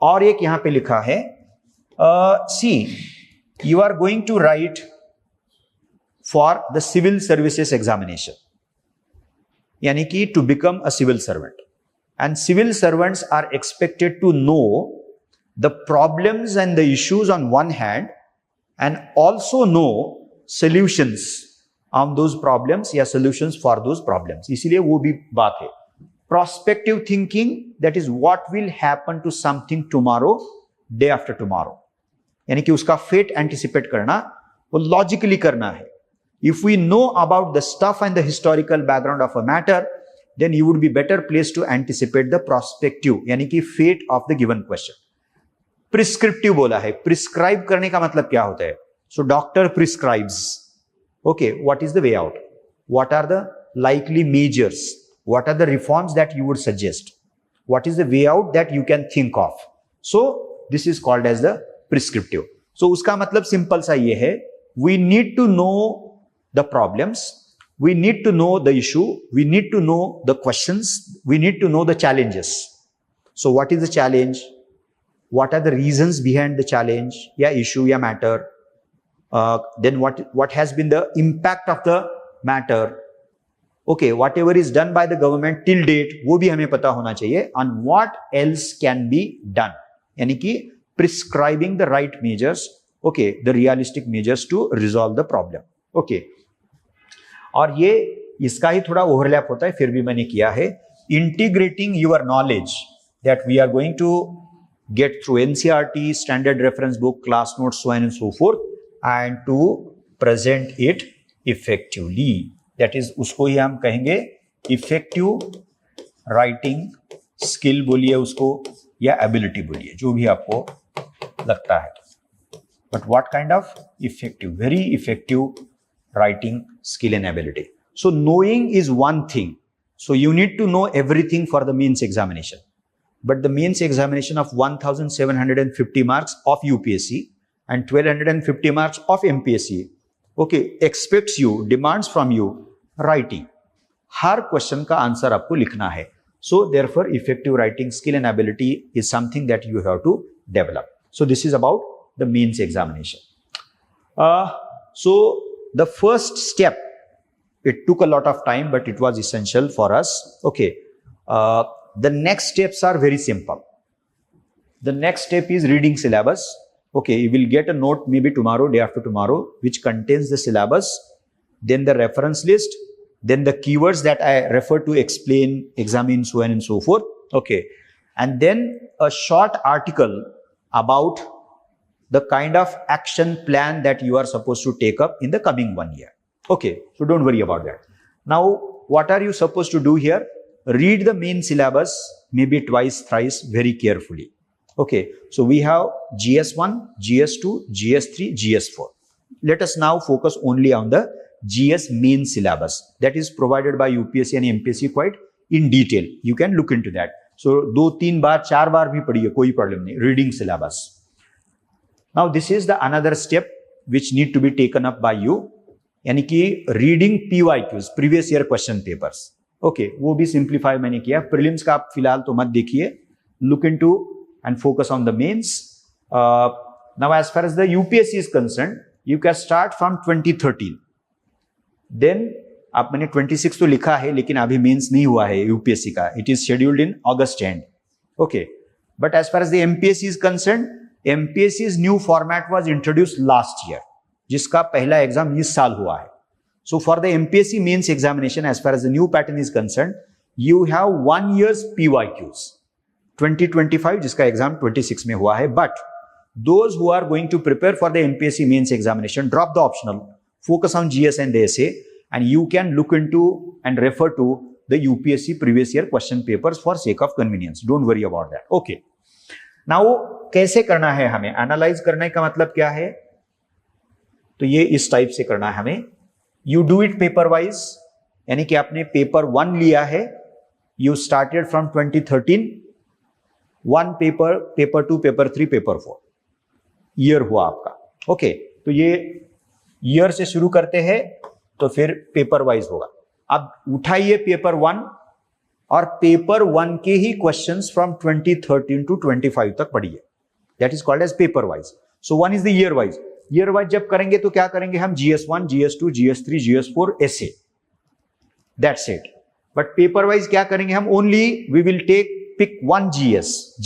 और एक यहां पे लिखा है, see you are going to write for the civil services examination, यानी कि to become a civil servant. And civil servants are expected to know the problems and the issues on one hand, and also know solutions on those problems या solutions for those problems. इसीलिए वो भी बात है. Prospective thinking, that is what will happen to something tomorrow, day after tomorrow. यानी कि उसका fate anticipate करना, वो लॉजिकली करना है. If we know about the stuff and the historical background of a matter, then you would be better placed to anticipate the prospective, यानी कि fate of the given question. Prescriptive बोला है. Prescribe करने का मतलब क्या होता है? So doctor prescribes. Okay, what is the way out? What are the likely measures? What are the reforms that you would suggest? What is the way out that you can think of? So this is called as the prescriptive. So उसका मतलब simple सा ये है, we need to know the problems, we need to know the issue, we need to know the questions, we need to know the challenges. So what is the challenge? What are the reasons behind the challenge, या issue या matter? Then what has been the impact of the matter? Okay, whatever is done by the government till date, वो भी हमें पता होना चाहिए. And what else can be done? यानी कि prescribing the right measures, okay, the realistic measures to resolve the problem. Okay. और ये इसका ही थोड़ा ओवरलैप होता है, फिर भी मैंने किया है. Integrating your knowledge that we are going to get through NCERT, standard reference book, class notes, so and so forth, and to present it effectively. That is, उसको ही हम कहेंगे इफेक्टिव राइटिंग स्किल बोलिए उसको, या एबिलिटी बोलिए, जो भी आपको लगता है. But what kind of effective? Very effective writing skill and ability. So knowing is one thing. So you need to know everything for the mains examination. But the mains examination of 1750 marks of UPSC and 1250 marks of MPSC, okay, expects you, demands from you writing. Her question का answer आपको लिखना है. So therefore effective writing skill and ability is something that you have to develop. So this is about the mains examination. So the first step, it took a lot of time, but it was essential for us. Okay. The next steps are very simple. The next step is reading syllabus. Okay. You will get a note maybe tomorrow, day after tomorrow, which contains the syllabus, then the reference list, then the keywords that I refer to, explain, examine, so on and so forth. Okay. And then a short article about the kind of action plan that you are supposed to take up in the coming 1 year. Okay, so don't worry about that. Now, what are you supposed to do here? Read the main syllabus maybe twice, thrice, very carefully. Okay, so we have GS1, GS2, GS3, GS4. Let us now focus only on the GS main syllabus that is provided by UPSC and MPSC quite in detail. You can look into that. So 2-3 बार 4 बार भी पढ़िए, कोई problem नहीं. Reading syllabus. Now this is the another step which need to be taken up by you, यानी कि reading PYQs, previous year question papers. Okay, वो भी simplify मैंने किया. Prelims का आप फिलहाल तो मत देखिए. Look into and focus on the mains. Now as far as the UPSC is concerned, you can start from 2013. Then आप मैंने 26 तो लिखा है, लेकिन अभी मेंस नहीं हुआ है यूपीएससी का. It is scheduled in August end. Okay, but as far as the MPSC is concerned, MPSC's new format was introduced last year, जिसका पहला एग्जाम इस साल हुआ है. So for the MPSC mains examination, as far as the new pattern is concerned, you have 1 year's PYQs. 2025 जिसका exam 26 में हुआ है. But those who are going to prepare for the MPSC mains examination, drop the optional, focus on GS and the essay, and you can look into and refer to the UPSC previous year question papers for sake of convenience. Don't worry about that. Okay. Now कैसे करना है हमें? Analyse करने का मतलब क्या है? तो ये इस टाइप से करना है हमें. You do it paper wise, यानी कि आपने पेपर 1 लिया है. You started from 2013, 1 paper, paper 2, paper 3, paper 4 year हुआ आपका. ओके, तो ये ईयर से शुरू करते हैं, तो फिर पेपर वाइज होगा. अब उठाइए पेपर 1 और पेपर 1 के ही क्वेश्चंस फ्रॉम 2013 टू 25 तक पढ़िए. That is called as paper wise. So 1 is the year wise. Year wise जब करेंगे तो क्या करेंगे हम? GS1, GS2, GS3, GS4 ऐसे. That's it. But paper wise क्या करेंगे हम? Only we will pick 1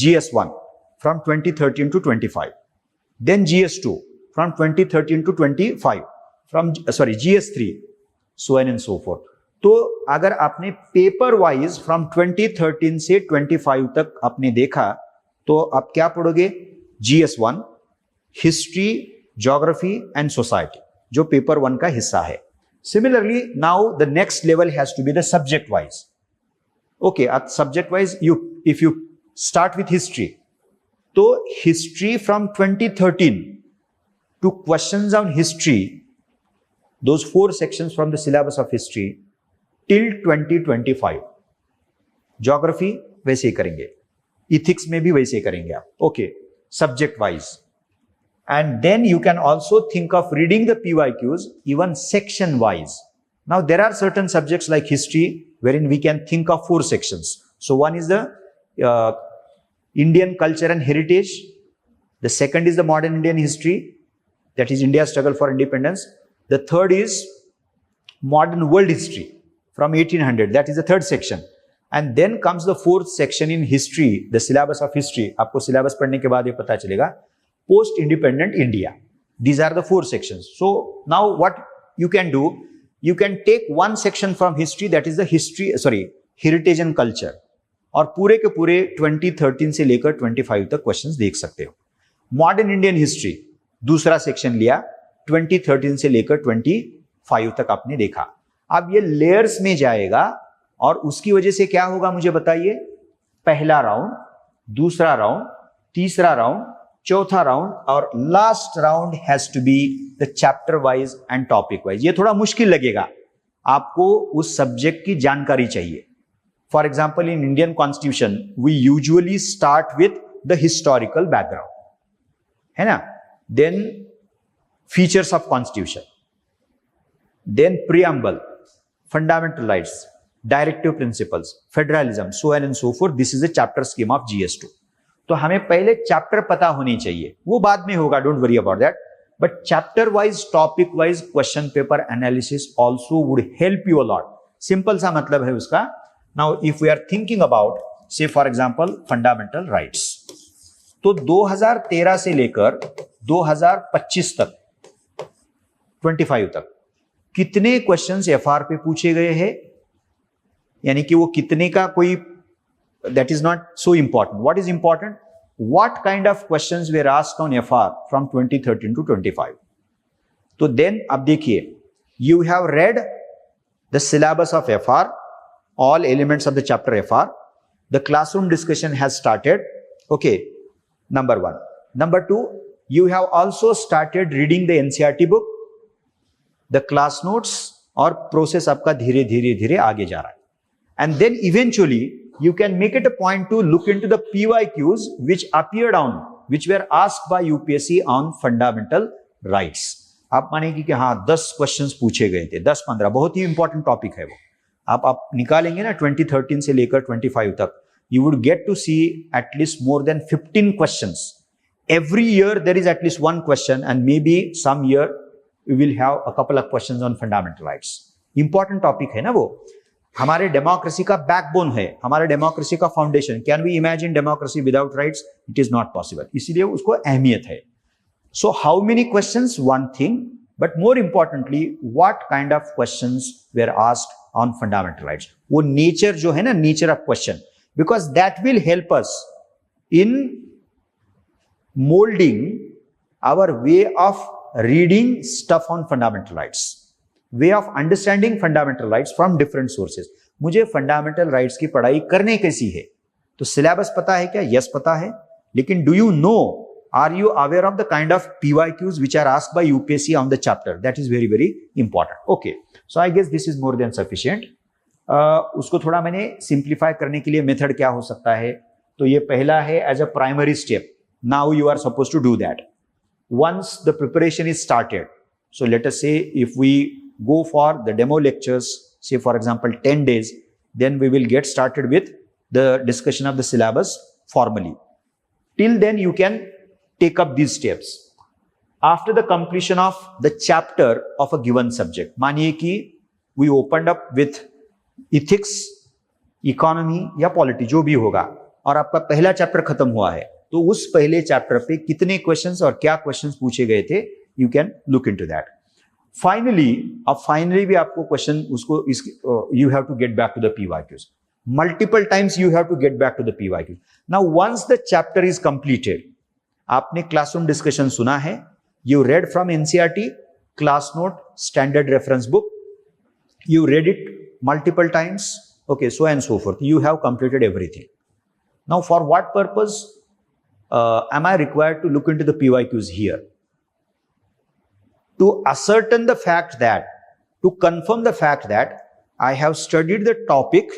GS1 from 2013 to 25. Then GS2 from 2013 to 25, from GS3, so on and so forth. तो अगर आपने पेपर वाइज फ्रॉम 2013 से 25 तक आपने देखा, तो आप क्या पढ़ोगे? GS1, history, geography and society, जो पेपर 1 का हिस्सा है. Similarly, now the next level has to be the subject wise. Okay, at subject wise, if you start with history, so history from 2013 to questions on history, those 4 sections from the syllabus of history till 2025. Geography वैसे ही करेंगे, ethics में भी वैसे ही करेंगे आप. Okay, subject wise. And then you can also think of reading the PYQs even section wise. Now there are certain subjects like history wherein we can think of 4 sections. So one is the Indian culture and heritage. The second is the modern Indian history, that is India's struggle for independence. The third is modern world history from 1800, that is the third section. And then comes the 4th section in history, the syllabus of history. आपको syllabus पढ़ने के बाद ये पता चलेगा. Post-independent India. These are the 4 sections. So now what you can do, you can take one section from history, that is the heritage and culture, और पूरे के पूरे 2013 से लेकर 25 तक क्वेश्चंस देख सकते हो. मॉडर्न इंडियन हिस्ट्री दूसरा सेक्शन लिया, 2013 से लेकर 25 तक आपने देखा. अब ये लेयर्स में जाएगा और उसकी वजह से क्या होगा मुझे बताइए. पहला राउंड, दूसरा राउंड, तीसरा राउंड, चौथा राउंड और last round has to be the chapter wise and topic wise. ये थोड़ा मुश्किल लगेगा, आपको उस सब्जेक्ट की जानकारी चाहिए. For example in Indian constitution we usually start with the historical background, है ना. Then features of constitution, then preamble, fundamental rights, directive principles, federalism, so and so forth. This is the chapter scheme of GS2. तो हमें पहले chapter पता होनी चाहिए, वो बाद में होगा, don't worry about that. But chapter wise, topic wise question paper analysis also would help you a lot. Simple सा मतलब है उसका. Now if we are thinking about say for example fundamental rights, तो 2013 से लेकर 2025 तक, 25 तक कितने क्वेश्चंस FR पे पूछे गए हैं, यानी कि वो कितने का कोई, that is not so important. What is important? What kind of questions were asked on FR from 2013 to 25? तो then अब देखिए, you have read the syllabus of FR, all elements of the chapter FR. The classroom discussion has started. Okay, number 1. Number 2, you have also started reading the NCERT book. The class notes और process आपका धीरे धीरे धीरे आगे जा रहा है. And then eventually you can make it a point to look into the PYQs which appeared on, which were asked by UPSC on fundamental rights. आप मानेंगे कि हाँ 10 क्वेश्चंस पूछे गए थे, 10-15, बहुत ही इंपॉर्टेंट टॉपिक है वो. आप निकालेंगे ना 2013 से लेकर 25 तक, you would get to see at least more than 15 questions. Every year there is at least one question, and maybe some year we will have a couple of questions on fundamental rights. Important topic है ना वो. हमारे democracy का backbone है, हमारे democracy का foundation. Can we imagine democracy without rights? It is not possible. इसीलिए उसको अहमियत है. So how many questions, one thing, but more importantly what kind of questions were asked on fundamental rights. वो nature जो है ना, nature of question, because that will help us in moulding our way of reading stuff on fundamental rights, way of understanding fundamental rights from different sources. मुझे fundamental rights की पढ़ाई करने कैसी है, तो सिलेबस पता है क्या? यस पता है. लेकिन do you know, are you aware of the kind of PYQs which are asked by UPSC on the chapter? That is very very important. Okay, so I guess this is more than sufficient. उसको थोड़ा मैंने simplify करने के लिए method क्या हो सकता है, तो ये पहला है as a primary step. Now you are suppose to do that once the preparation is started. So let us say if we go for the demo lectures, say for example 10 days, then we will get started with the discussion of the syllabus formally. Till then you can take up these steps. After the completion of the chapter of a given subject, मानिए कि we opened up with ethics, economy या polity, जो भी होगा, और आपका पहला chapter खत्म हुआ है, तो उस पहले चैप्टर पे कितने क्वेश्चंस और क्या क्वेश्चंस पूछे गए थे, you can look into that. Finally भी आपको क्वेश्चन उसको you have to get back to the PYQs. Multiple times you have to get back to the PYQs. Now once the chapter is completed, आपने classroom discussion सुना है, you read from NCERT, class note, standard reference book, you read it multiple times, okay, so and so forth. You have completed everything. Now, for what purpose am I required to look into the PYQs here? To ascertain the fact that, to confirm the fact that I have studied the topic,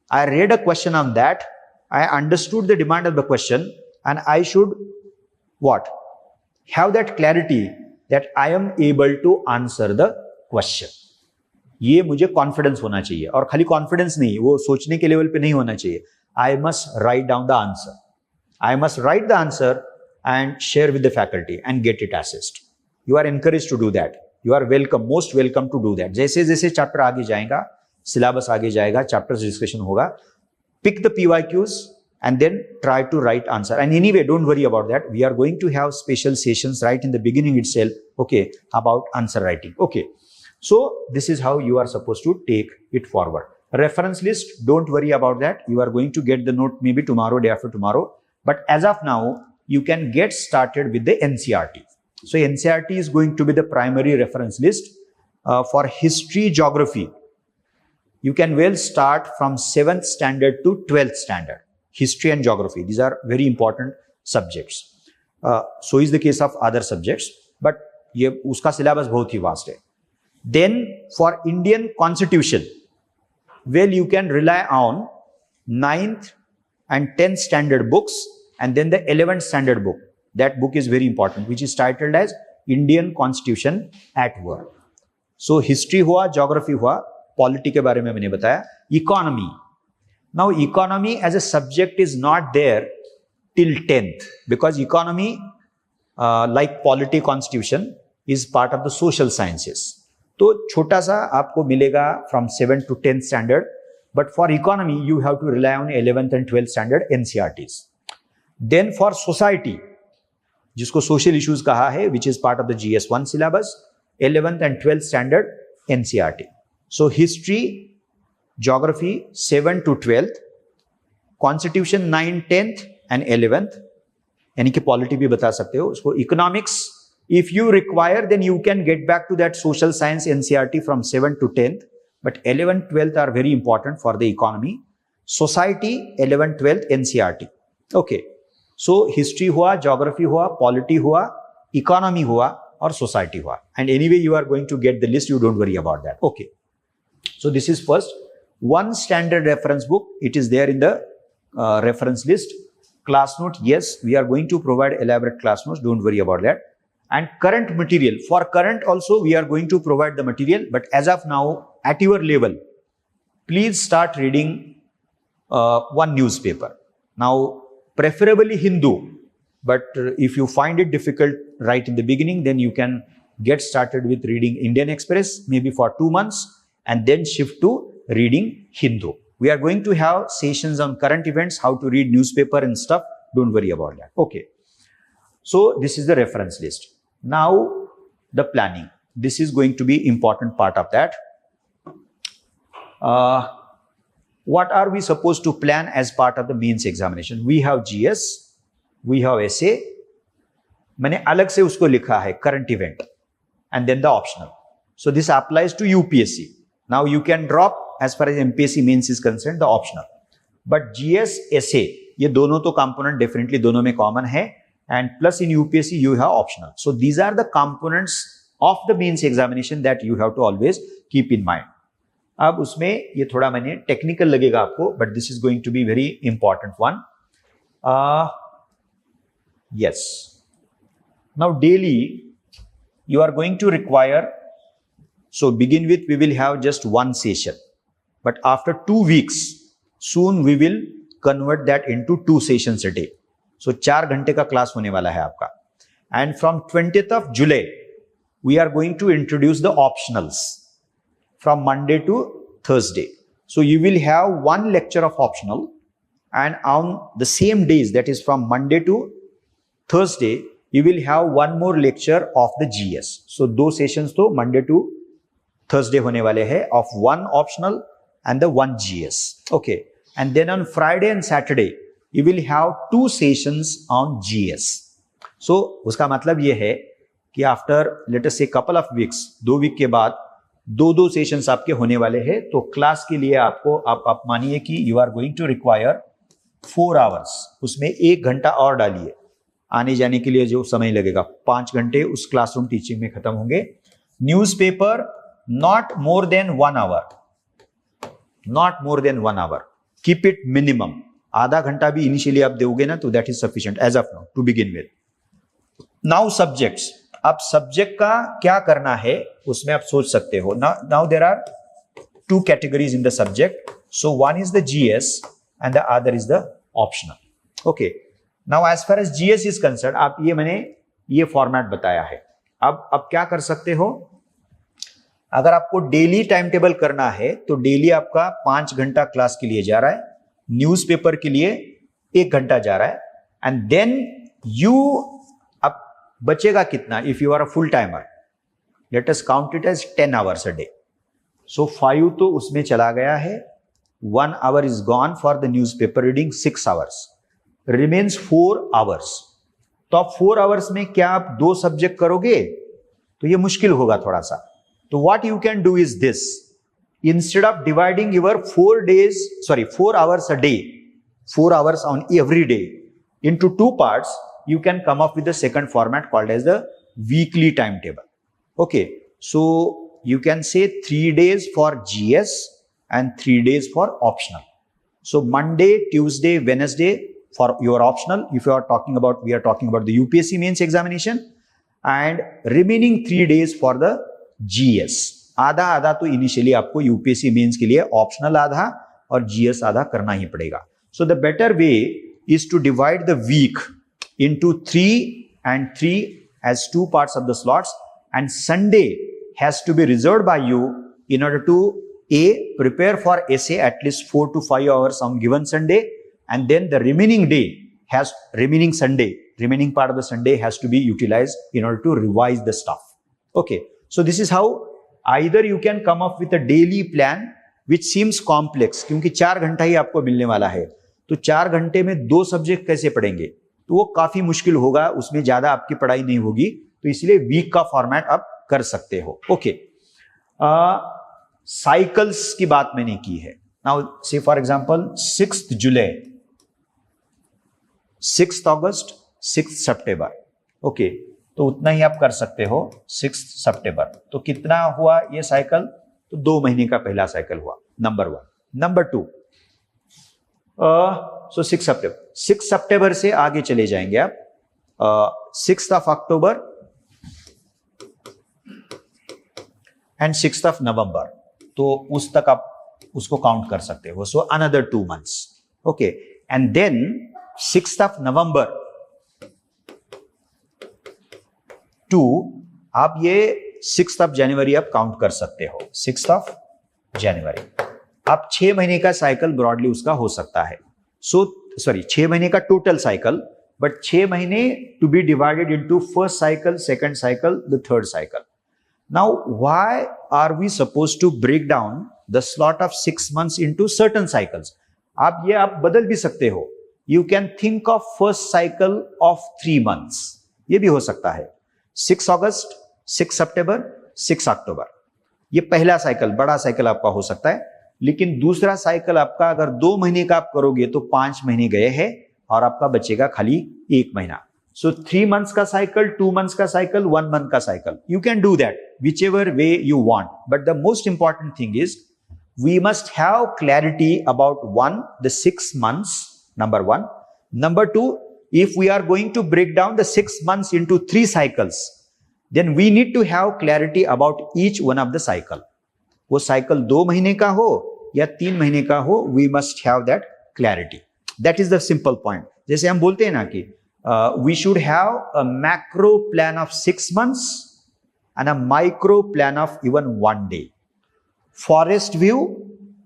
I read a question on that, I understood the demand of the question, and I should what? Have that clarity that I am able to answer the question. ये मुझे confidence होना चाहिए, और खाली confidence नहीं, वो सोचने के लेवल पे नहीं होना चाहिए. I must write down the answer, I must write the answer and share with the faculty and get it assist. You are encourage to do that, you are welcome, most welcome to do that. जैसे जैसे chapter आगे जाएगा, syllabus आगे जाएगा, chapters discussion होगा, pick the PYQs and then try to write answer. And anyway, don't worry about that. We are going to have special sessions right in the beginning itself, okay, about answer writing. Okay. So this is how you are supposed to take it forward. Reference list, don't worry about that. You are going to get the note maybe tomorrow, day after tomorrow. But as of now, you can get started with the NCERT. So NCERT is going to be the primary reference list for history, geography. You can well start from 7th standard to 12th standard. History and geography, these are very important subjects. So is the case of other subjects, but ये उसका syllabus बहुत ही vast है. Then for Indian Constitution, well, you can rely on 9th and 10th standard books, and then the 11th standard book. That book is very important, which is titled as Indian Constitution at Work. So history हुआ, geography हुआ, polity के बारे में मैंने बताया. Economy. Now, economy as a subject is not there till 10th, because economy, like polity, constitution, is part of the social sciences. तो छोटा सा आपको मिलेगा from 7th to 10th standard, but for economy you have to rely on 11th and 12th standard NCERTs. Then for society, जिसको social issues कहा है, which is part of the GS1 syllabus, 11th and 12th standard NCERT. So history, geography 7 to 12th, constitution 9, 10th and 11th, यानी कि polity भी बता सकते हो उसको. Economics, if you require, then you can get back to that social science NCERT from 7 to 10th, but 11th, 12th are very important for the economy. Society 11th, 12th NCERT. Okay, so history हुआ, geography हुआ, polity हुआ, economy हुआ और society हुआ. And anyway, you are going to get the list, you don't worry about that. Okay, so this is first. One standard reference book, it is there in the reference list. Class note, yes, we are going to provide elaborate class notes, don't worry about that. And current material, for current also we are going to provide the material, but as of now, at your level, please start reading one newspaper. Now, preferably Hindu, but if you find it difficult right in the beginning, then you can get started with reading Indian Express, maybe for 2 months, and then shift to reading Hindu. We are going to have sessions on current events, how to read newspaper and stuff. Don't worry about that. Okay. So this is the reference list. Now the planning. This is going to be important part of that. What are we supposed to plan as part of the mains examination? We have GS, we have essay. मैंने अलग से उसको लिखा है current event, and then the optional. So this applies to UPSC. Now you can drop as far as MPSC mains is concerned the optional, but GS, essay, ये दोनों तो component definitely दोनों में common है, and plus in UPSC you have optional. So these are the components of the mains examination that you have to always keep in mind. अब उसमें ये थोड़ा मैंने टेक्निकल लगेगा आपको, but this is going to be very important one. Yes. Now daily you are going to require, so begin with we will have just one session, but after 2 weeks soon we will convert that into 2 sessions a day. So 4 घंटे का class होने वाला है आपका. And from 20th of July we are going to introduce the optionals from Monday to Thursday. So you will have 1 lecture of optional, and on the same days, that is from Monday to Thursday, you will have 1 more lecture of the GS. So 2 sessions तो Monday to Thursday होने वाले हैं of 1 optional and the 1 GS. Okay, and then on Friday and Saturday you will have 2 sessions on GS. सो उसका मतलब ये है कि after late us से कपल ऑफ वीक्स, 2 वीक के बाद 2 सेशंस आपके होने वाले हैं। तो क्लास के लिए आपको आप मानिए कि you are going to require 4 hours, उसमें 1 घंटा और डालिए, आने जाने के लिए जो समय लगेगा 5 घंटे उस क्लासरूम टीचिंग में खत्म होंगे। Newspaper not more than 1 hour, not more than 1 hour, keep it minimum. आधा घंटा भी इनिशियली आप दोगे ना तो that is sufficient as of now to begin with. Now subjects, अब सब्जेक्ट का क्या करना है उसमें आप सोच सकते हो। Now there are 2 categories in the subject, so one is the GS and the other is the optional. Okay, now as far as GS is concern, आप मैंने ये फॉर्मेट बताया है। अब क्या कर सकते हो, अगर आपको डेली टाइम टेबल करना है तो डेली आपका 5 घंटा क्लास के लिए जा रहा है, न्यूज़पेपर के लिए 1 घंटा जा रहा है, एंड देन यू, अब बचेगा कितना if you are a full timer, let us count it as 10 hours a day. So 5 तो उसमें चला गया है, 1 hour is gone for the newspaper reading, 6 hours, remains 4 hours. तो आप 4 आवर्स में क्या आप 2 सब्जेक्ट करोगे, तो ये मुश्किल होगा थोड़ा सा। तो what you can do is this, instead of dividing your 4 hours a day, 4 hours on every day into 2 parts, you can come up with the second format called as the weekly timetable. Okay, so you can say 3 days for GS and 3 days for optional. So Monday, Tuesday, Wednesday for your optional, if we are talking about the UPSC mains examination, and remaining 3 days for the GS. आधा आधा तो initially आपको UPSC mains के लिए optional आधा और GS आधा करना ही पड़ेगा। So the better way is to divide the week into 3 and 3 as 2 parts of the slots, and Sunday has to be reserved by you in order to prepare for essay at least 4 to 5 hours on given Sunday, and then the remaining part of the Sunday has to be utilized in order to revise the stuff. Okay, so this is how either you can come up with a daily plan which seems complex, क्योंकि 4 घंटा ही आपको मिलने वाला है, तो 4 घंटे में 2 subject कैसे पढ़ेंगे, तो वो काफी मुश्किल होगा, उसमें ज्यादा आपकी पढ़ाई नहीं होगी। तो इसलिए वीक का फॉर्मेट आप कर सकते हो। ओके, साइकिल्स की बात मैंने की है। नाउ से for example 6 July, 6 August, 6 September, okay, तो उतना ही आप कर सकते हो। 6 सितंबर तो कितना हुआ ये साइकिल, तो 2 महीने का पहला साइकिल हुआ, नंबर 1। नंबर 2, सो 6 सितंबर से आगे चले जाएंगे आप, 6th of October and 6th of November, तो उस तक आप उसको काउंट कर सकते हो। So another 2 months, okay, and then 6th of November to, आप ये 6th of January आप काउंट कर सकते हो। 6th of January, आप 6 महीने का साइकिल ब्रॉडली उसका हो सकता है। 6 महीने का टोटल साइकिल, बट 6 महीने to be divided into first cycle, second cycle, the third cycle. Now why are we suppose to break down the slot of 6 months into certain cycles? आप बदल भी सकते हो। You can think of first cycle of 3 months, ये भी हो सकता है। 6 अगस्त, 6 सितंबर, 6 अक्टूबर, ये पहला साइकिल, बड़ा साइकिल आपका हो सकता है। लेकिन दूसरा साइकिल आपका अगर 2 महीने का आप करोगे तो 5 महीने गए हैं और आपका बचेगा खाली 1 महीना। सो 3 months का साइकिल, 2 months का साइकिल, 1 month का cycle, you can do that whichever way you want, but the most important thing is we must have clarity about the 6 months, number 1. Number 2, if we are going to break down the 6 months into 3 cycles, then we need to have clarity about each one of the cycle. वो cycle 2 महीने का हो या 3 महीने का हो, we must have that clarity. That is the simple point. जैसे हम बोलते हैं ना कि we should have a macro plan of 6 months and a micro plan of even 1 day. Forest view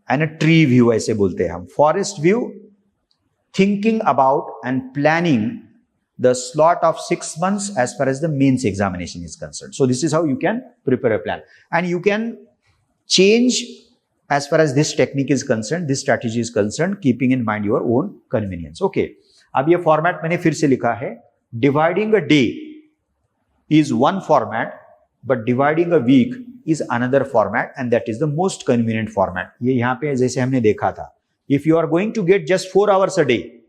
and a tree view ऐसे बोलते हैं हम। Forest view, thinking about and planning the slot of 6 months as far as the mains examination is concerned. So this is how you can prepare a plan, and you can change as far as this technique is concerned, this strategy is concerned, keeping in mind your own convenience. Okay, अब ये format मैंने फिर से लिखा है। dividing a day is one format, but dividing a week is another format, and that is the most convenient format. ये यहाँ पे जैसे हमने देखा था, if you are going to get just 4 hours a day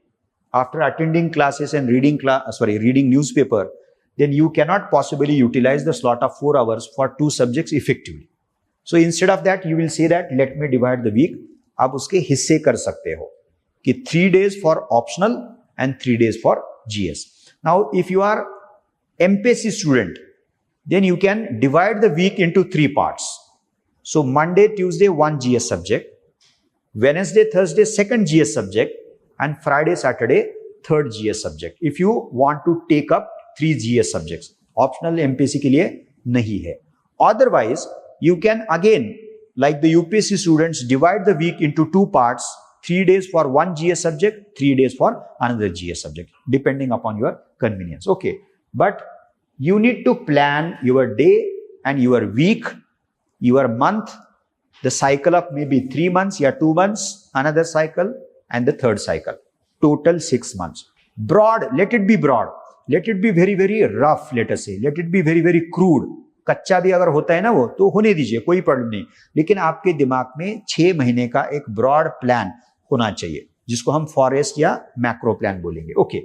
after attending classes and reading newspaper, then you cannot possibly utilize the slot of 4 hours for 2 subjects effectively. So instead of that, you will say that let me divide the week. आप उसके हिस्से कर सकते हो कि 3 days for optional and 3 days for GS. Now, if you are MPSC student, then you can divide the week into 3 parts. So Monday, Tuesday, 1 GS subject, Wednesday, Thursday, 2nd GS subject, and Friday, Saturday, 3rd GS subject. If you want to take up 3 GS subjects, optional MPSC के लिए नहीं है. Otherwise, you can again, like the UPSC students, divide the week into 2 parts, 3 days for 1 GS subject, 3 days for another GS subject, depending upon your convenience. Okay, but you need to plan your day and your week, your month, the cycle of maybe 3 months, 2 months, another cycle, and the 3rd cycle. Total 6 months. Broad, let it be broad. Let it be very, very rough, let us say. Let it be very, very crude. कच्चा भी अगर होता है ना वो, तो होने दीजिए, कोई प्रॉब्लम नहीं. लेकिन आपके दिमाग में 6 महीने का एक ब्रॉड प्लान होना चाहिए, जिसको हम फॉरेस्ट या मैक्रो प्लान बोलेंगे. Okay,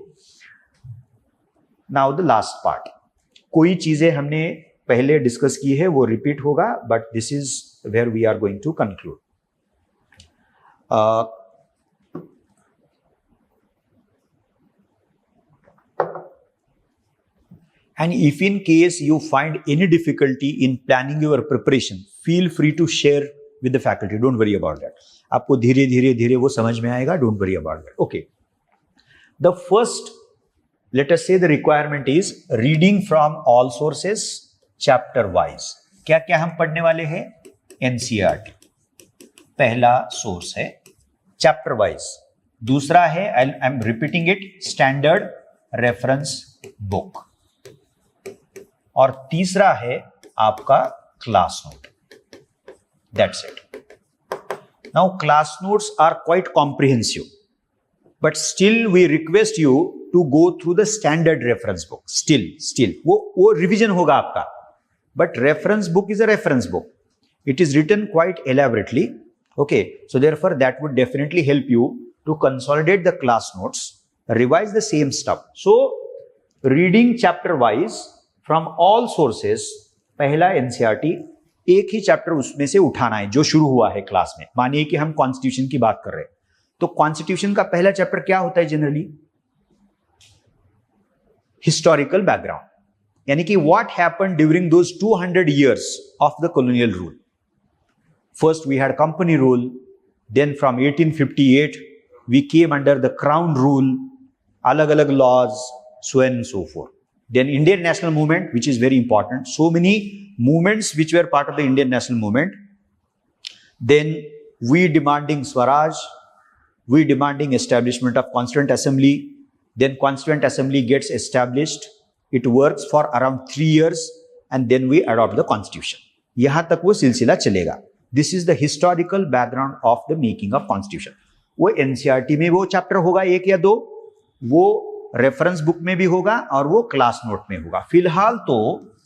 now the last part. कोई चीजें हमने पहले डिस्कस की है, वो रिपीट होगा, but this is where we are going to conclude. And if in case you find any difficulty in planning your preparation, feel free to share with the faculty. Don't worry about that. आपको धीरे धीरे धीरे वो समझ में आएगा. Don't worry about that. Okay. The first, let us say the requirement is reading from all sources, chapter wise. क्या क्या हम पढ़ने वाले हैं? NCERT. पहला सोर्स है chapter wise. दूसरा है, I'm repeating it, standard reference book. और तीसरा है आपका class note. That's it. Now class notes are quite comprehensive, but still we request you to go through the standard reference book. Still वो revision होगा आपका. But reference book is a reference book. It is written quite elaborately. Okay, so therefore that would definitely help you to consolidate the class notes, revise the same stuff. So reading chapter wise from all sources, पहला NCERT, एक ही chapter उसमें से उठाना है जो शुरू हुआ है क्लास में. मानिए कि हम कॉन्स्टिट्यूशन की बात कर रहे हैं, तो कॉन्स्टिट्यूशन का पहला चैप्टर क्या होता है जनरली? हिस्टोरिकल बैकग्राउंड, यानी कि what happened during those 200 years of the colonial rule. First we had company rule, then from 1858 we came under the crown rule, अलग अलग laws, so on and so forth. Then Indian national movement, which is very important. So many movements which were part of the Indian national movement. Then we demanding Swaraj, we demanding establishment of Constituent Assembly. Then Constituent Assembly gets established. It works for around 3 years and then we adopt the Constitution. यहाँ तक वो सिलसिला चलेगा. This is the historical background of the making of Constitution. वो NCERT में वो chapter होगा 1 या 2, वो रेफरेंस बुक में भी होगा और वो क्लास नोट में होगा. फिलहाल तो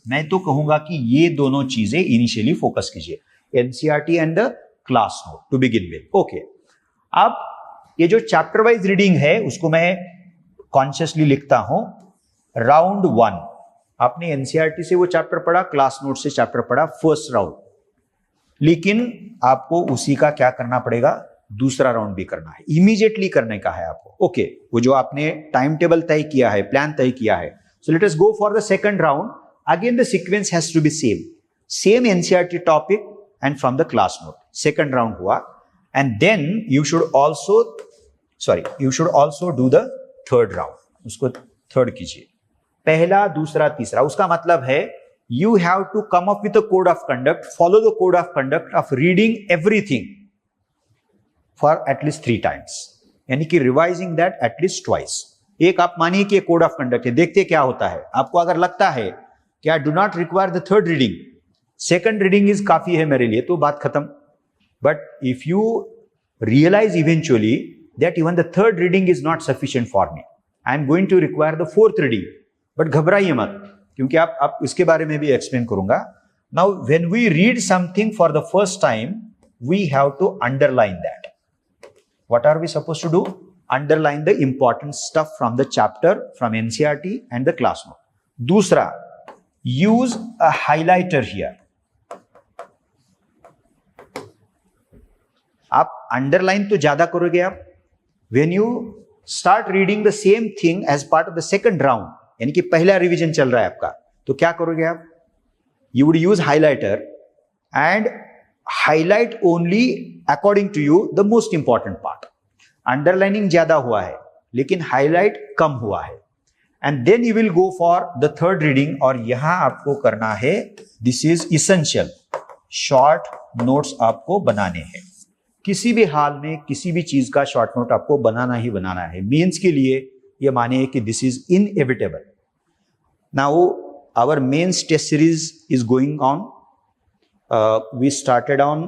मैं तो कहूंगा कि ये दोनों चीजें इनिशियली फोकस कीजिए, NCERT and the class note to begin with. Okay, अब ये जो चैप्टर वाइज रीडिंग है उसको मैं कॉन्शियसली लिखता हूं. राउंड 1, आपने एनसीईआरटी से वो चैप्टर पढ़ा, क्लास नोट से चैप्टर पढ़ा, फर्स्ट राउंड. लेकिन आपको उसी का क्या करना पड़ेगा? दूसरा राउंड भी करना है, इमीडिएटली करने का है आपको. ओके, वो जो आपने टाइम टेबल तय किया है, प्लान तय किया है. So let us go for the second round. Again the sequence has to be same NCERT topic and from the class note. Second round हुआ and then you should also do the third round. उसको third कीजिए, पहला, दूसरा, तीसरा. उसका मतलब है you have to come up with a code of conduct, follow the code of conduct of reading everything for at least 3 times, यानी कि रिवाइजिंग दैट एटलीस्ट ट्वाइस. एक आप मानिए कि कोड ऑफ कंडक्ट है, देखते क्या होता है. आपको अगर लगता है कि I do not require the third reading, second reading is काफी है मेरे लिए, तो बात खत्म. But if you realise eventually that even the third reading is not sufficient for me, I am going to require the fourth reading, but घबराइए मत, क्योंकि आप इसके बारे में भी एक्सप्लेन करूंगा. Now when we read something for the first time, we have to underline that. What are we suppose to do? Underline the important stuff from the chapter, from NCERT and the class note. दूसरा, use a highlighter here. आप underline तो ज्यादा करोगे आप. When you start reading the same thing as part of the second round, यानी कि पहला revision चल रहा है आपका, तो क्या करोगे आप? You would use highlighter and highlight only according to you the most important part. Underlining ज्यादा हुआ है लेकिन हाईलाइट कम हुआ है. And then you will go for the third reading, और यहां आपको करना है, this is essential, short notes आपको बनाने हैं. किसी भी हाल में किसी भी चीज का शॉर्ट नोट आपको बनाना ही बनाना है. मेंस के लिए ये मानिए कि this is inevitable. Now our mains test series is going on. We started on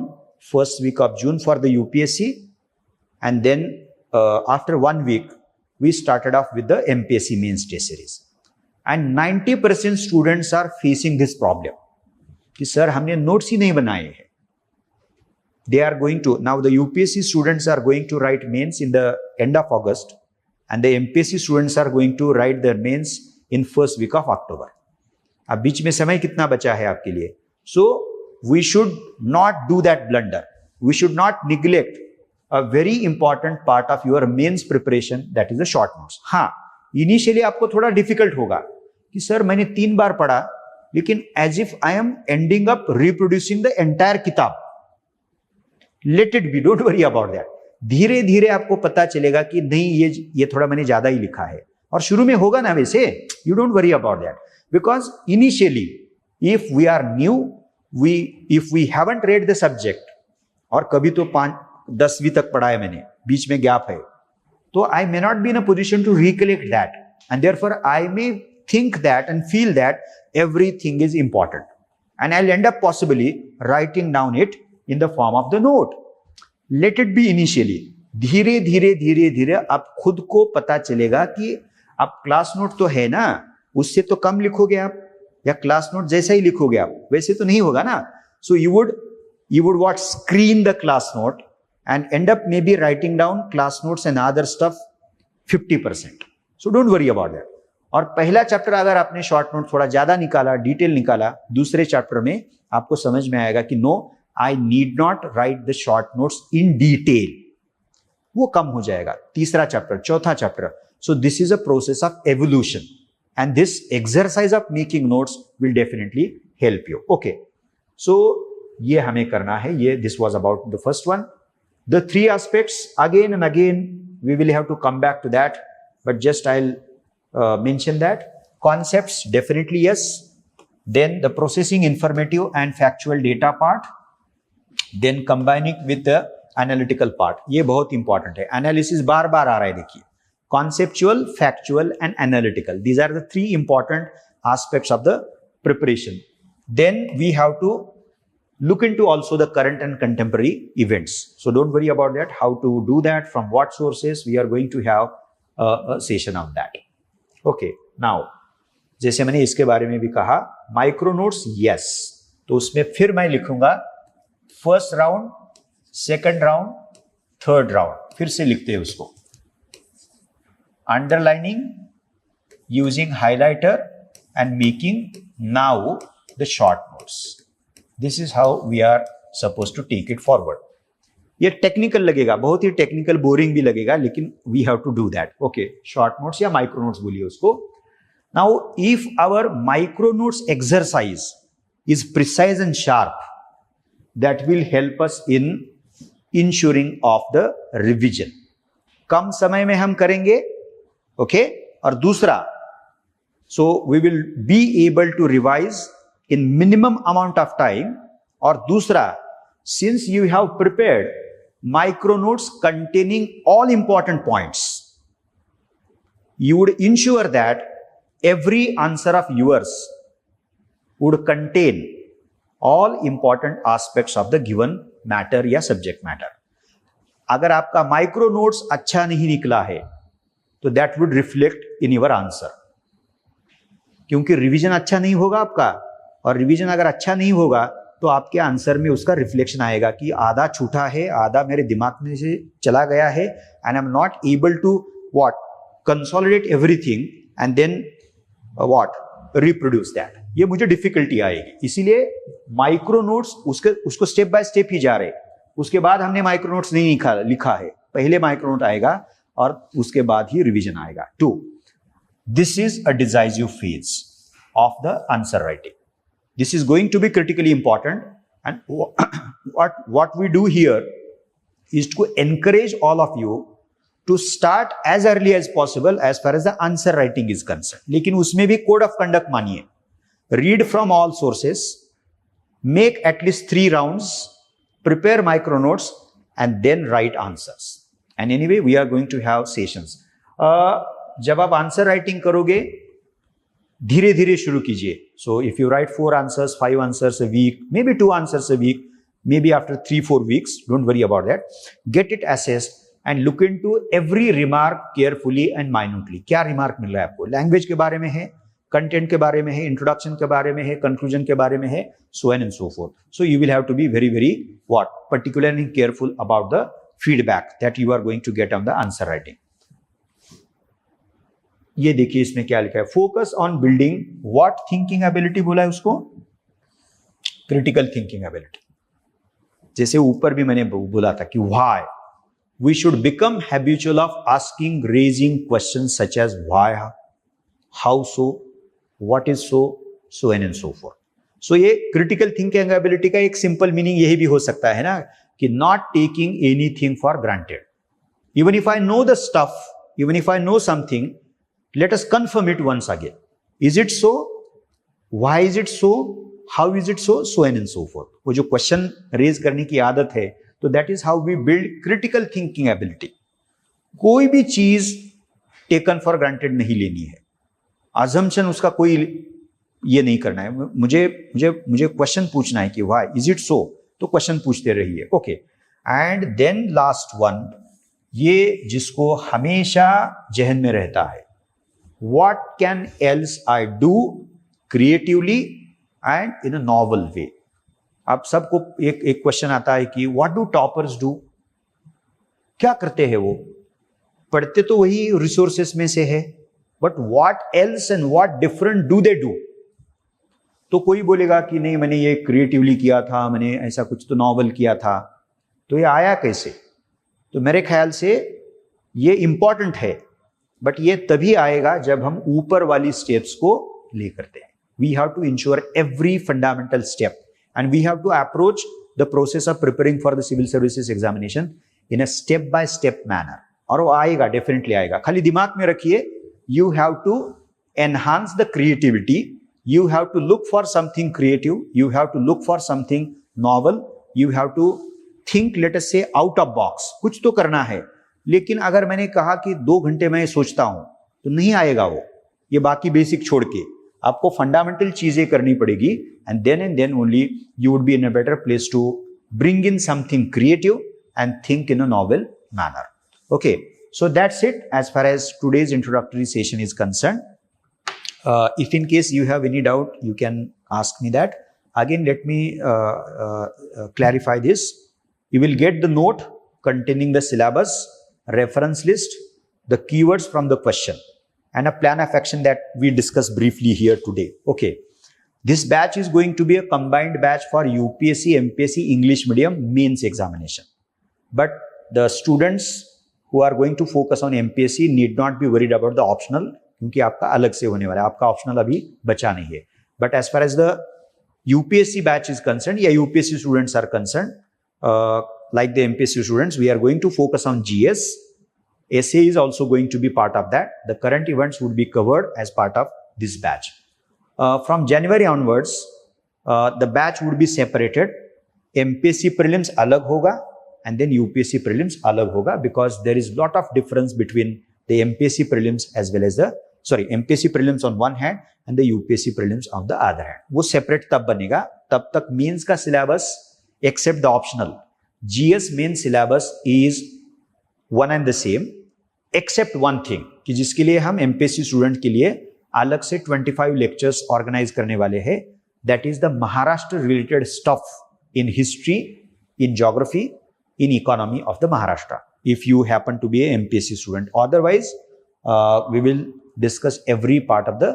first week of June for the UPSC, and then after 1 week we started off with the MPSC mains test series, and 90% students are facing this problem कि sir हमने notes ही नहीं बनाए हैं. They are going to, now the UPSC students are going to write mains in the end of August, and the MPSC students are going to write their mains in first week of October. अब बीच में समय कितना बचा है आपके लिए? So we should not do that blunder. We should not neglect a very important part of your mains preparation, that is the short notes. हाँ, initially आपको थोड़ा डिफिकल्ट होगा कि सर मैंने 3 बार पढ़ा, लेकिन as if I am ending up reproducing the entire किताब. Let it be, don't worry about that. धीरे धीरे आपको पता चलेगा कि नहीं, ये थोड़ा मैंने ज्यादा ही लिखा है, और शुरू में होगा ना वैसे. You don't worry about that, because initially if we are new, if we haven't read the subject, और कभी तो 10वीं तक पढ़ा है मैंने, बीच में गैप है, तो I may not be in a position to recollect that, and therefore I may think that and feel that everything is important, and I'll end up possibly writing down it in the form of the note. Let it be initially. धीरे धीरे धीरे धीरे आप खुद को पता चलेगा कि आप क्लास नोट तो है ना, उससे तो कम लिखोगे आप, या क्लास नोट जैसा ही लिखोगे आप, वैसे तो नहीं होगा ना. So you would what, screen the class note and end up maybe writing down class notes and other stuff 50%. So don't worry about that. और पहला चैप्टर अगर आपने शॉर्ट नोट थोड़ा ज्यादा निकाला, डिटेल निकाला, दूसरे चैप्टर में आपको समझ में आएगा कि no, I need not write the short notes in detail, वो कम हो जाएगा. तीसरा चैप्टर, चौथा chapter. So this is a process of evolution, and this exercise of making notes will definitely help you. Okay, so ये हमें करना है. ये this was about the first one. The 3 aspects, again and again we will have to come back to that, but just I mention that. Concepts, definitely yes. Then the processing informative and factual data part, then combining with the analytical part. ये बहुत important है. Analysis बार बार आ रहा है, देखिए. Conceptual, factual and analytical. These are the 3 important aspects of the preparation. Then we have to look into also the current and contemporary events. So don't worry about that. How to do that, from what sources, we are going to have a session on that. Okay, now जैसे मैंने इसके बारे में भी कहा, micro notes yes, तो उसमें फिर मैं लिखूंगा first round, second round, third round, फिर से लिखते हैं उसको. Underlining, using highlighter and making now the short notes. This is how we are suppose to take it forward. ये टेक्निकल लगेगा, बहुत ही टेक्निकल, बोरिंग भी लगेगा, लेकिन we have to do that. Okay, short notes या माइक्रो नोट्स बोलिए उसको. Now if our micro notes exercise is precise and sharp, that will help us in ensuring of the revision. कम समय में हम करेंगे, ओके. और दूसरा, so we will be able to revise in minimum amount of time. और दूसरा, since you have prepared micro notes containing all important points, you would ensure that every answer of yours would contain all important aspects of the given matter या subject matter. अगर आपका micro notes अच्छा नहीं निकला है, तो that would reflect in your answer. क्योंकि revision अच्छा नहीं होगा आपका, और रिवीजन अगर अच्छा नहीं होगा तो आपके आंसर में उसका रिफ्लेक्शन आएगा कि आधा छूटा है, आधा मेरे दिमाग में से चला गया है, and I am not able to what consolidate everything and then what reproduce that, ये मुझे डिफिकल्टी आएगी। इसीलिए माइक्रो नोट्स उसको स्टेप बाय स्टेप ही जा रहे, उसके बाद हमने माइक्रो नोट्स नहीं लिखा है, पहले माइक्रो नोट आएगा और उसके बाद ही रिवीजन आएगा। 2, this is a decisive phase of the answer writing. This is going to be critically important, and what we do here is to encourage all of you to start as early as possible as far as the answer writing is concerned. लेकिन उसमें भी code of conduct मानिए, read from all sources, make at least 3 rounds, prepare micro notes, and then write answers. And anyway, we are going to have sessions. जब आप answer writing करोगे धीरे धीरे शुरू कीजिए। So if you write 4 answers, 5 answers a week, may be 2 answers a week, may be after 3-4 weeks, don't worry about that, get it assessed and look into every remark carefully and minutely. क्या remark मिल रहा है आपको? Language के बारे में है, content के बारे में है, इंट्रोडक्शन के बारे में है, कंक्लूजन के बारे में है, so on and so forth. So you will have to be very, very what? Particularly careful about the feedback that you are going to get on the answer writing. ये देखिए इसमें क्या लिखा है, focus on building what thinking ability बोला है उसको, critical thinking ability. जैसे ऊपर भी मैंने बोला था कि why we should become habitual of asking raising questions such as why, how so, what is so, so on and so forth. So ये क्रिटिकल थिंकिंग एबिलिटी का एक सिंपल मीनिंग यही भी हो सकता है ना, कि not taking anything for granted. Even if I know the stuff, even if I know something, let us confirm it once again. Is it so? Why is it so? How is it so? So on and so forth. वो जो question raise करने की आदत है, तो that is how we build critical thinking ability. कोई भी चीज टेकन फॉर ग्रांटेड नहीं लेनी है, अजम्पशन उसका कोई ये नहीं करना है। मुझे क्वेश्चन पूछना है कि व्हाई इज इट सो, तो क्वेश्चन पूछते रहिए। Okay, and then last one, ये जिसको हमेशा जहन में रहता है, what can else I do creatively and in a novel way? आप सबको एक क्वेश्चन आता है कि what do toppers do? क्या करते हैं वो? पढ़ते तो वही रिसोर्सेस में से है, but what else and what different do they do? तो कोई बोलेगा कि नहीं मैंने ये क्रिएटिवली किया था, मैंने ऐसा कुछ तो नॉवल किया था। तो ये आया कैसे? तो मेरे ख्याल से ये इंपॉर्टेंट है, बट ये तभी आएगा जब हम ऊपर वाली स्टेप्स को ले करते हैं। We have to ensure every fundamental step and we have to approach the process of preparing for the civil services examination in a step by step manner. और वो आएगा, डेफिनेटली आएगा। खाली दिमाग में रखिए, you have to enhance the creativity, you have to look for something creative, you have to look for something novel, you have to think, let us say out of box. कुछ तो करना है, लेकिन अगर मैंने कहा कि 2 घंटे मैं सोचता हूं, तो नहीं आएगा वो। ये बाकी बेसिक छोड़ के आपको फंडामेंटल चीजें करनी पड़ेगी, and then only you would be in a better place to bring in something creative and think in a novel manner. Okay, so that's it as far as today's introductory session is concerned. If in case you have any doubt, you can ask me that. Again, let me clarify this. You will get the note containing the syllabus, reference list, the keywords from the question, and a plan of action that we discussed briefly here today. Okay, this batch is going to be a combined batch for UPSC, MPSC, English medium mains examination. But the students who are going to focus on MPSC need not be worried about the optional, क्योंकि आपका अलग से होने वाला है, आपका optional अभी बचा नहीं है। But as far as the UPSC batch is concerned, या UPSC students are concerned, like the MPSC students, we are going to focus on GS. SA is also going to be part of that. The current events would be covered as part of this batch. From January onwards, the batch would be separated. MPSC prelims alag hoga and then UPSC prelims alag hoga, because there is lot of difference between the MPSC prelims as well as the MPSC prelims on one hand and the UPSC prelims on the other hand. वो separate तब बनेगा, तब तक mains का syllabus except the optional GS main syllabus is one and the same except one thing, कि जिसके लिए हम MPSC स्टूडेंट के लिए अलग से 25 लेक्चर्स ऑर्गेनाइज करने वाले हैं. That is the Maharashtra related stuff in history, in geography, in economy of the Maharashtra, if you happen to be a MPSC student. Otherwise, we will discuss every part of the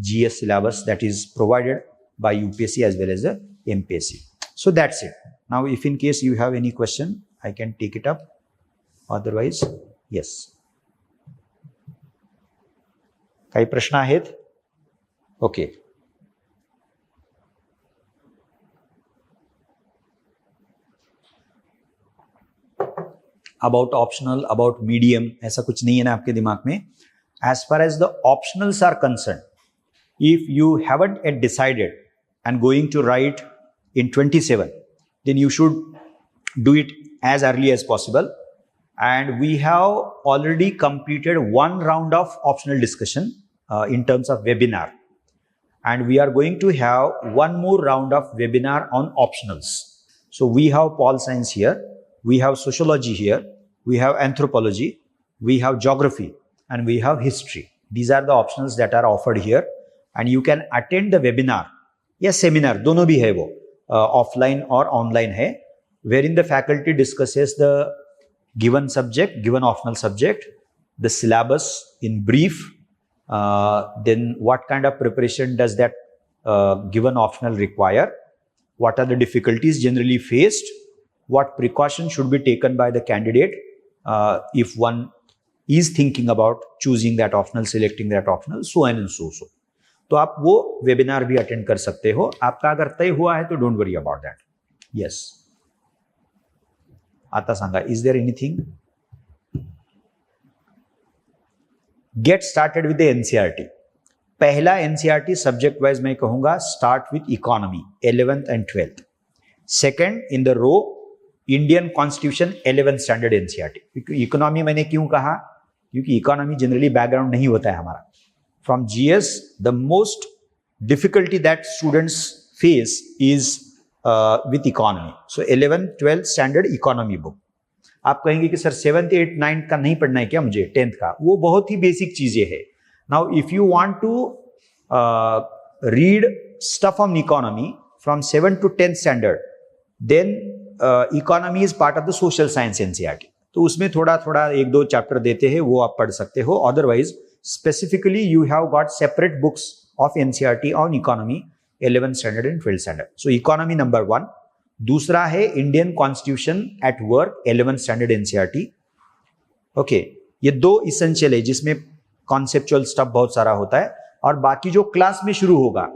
GS syllabus that is provided by UPSC as well as the MPSC. So that's it. Now, if in case you have any question, I can take it up. Otherwise, yes. काही प्रश्न आहेत? Okay. About optional, about medium, ऐसा कुछ नहीं है ना आपके दिमाग में. As far as the optionals are concern, if you haven't yet decided and going to write in 27, then you should do it as early as possible. And we have already completed one round of optional discussion in terms of webinar, and we are going to have one more round of webinar on optionals. So we have Pol Science here, we have sociology here, we have anthropology, we have geography, and we have history. These are the optionals that are offered here, and you can attend the webinar या seminar, दोनों भी है वो, offline और online है, wherein the faculty discusses the given subject, given optional subject, the syllabus in brief, then what kind of preparation does that given optional require, what are the difficulties generally faced, what precautions should be taken by the candidate if one is thinking about choosing that optional, selecting that optional, so on and so. तो आप वो webinar भी attend कर सकते हो. आपका अगर तय हुआ है तो don't worry about that. Yes, आता सांगा, is there anything? Get started with the NCERT. पहला एनसीईआरटी सब्जेक्ट वाइज मैं कहूंगा start with economy 11th and 12th. Second in the row Indian constitution 11th standard NCERT. Economy मैंने क्यों कहा? क्योंकि economy generally background नहीं होता है हमारा. From GS the most difficulty that students face is with economy. So 11th 12th standard economy book. आप कहेंगे कि सर 7th 8th 9th का नहीं पढ़ना है क्या मुझे, 10th का? वो बहुत ही बेसिक चीजें है. Now if you want to read stuff on economy from 7th to 10th standard, then economy is part of the social science NCERT. तो उसमें थोड़ा थोड़ा 1-2 चैप्टर देते हैं, वो आप पढ़ सकते हो. Otherwise specifically you have got separate books of NCERT on economy 11th standard and 12th standard. So economy number 1. दूसरा है Indian constitution at work 11th standard NCERT. Okay, ये 2 इसेंशियल है जिसमें कॉन्सेप्चुअल स्टफ बहुत सारा होता है, और बाकी जो क्लास में शुरू होगा.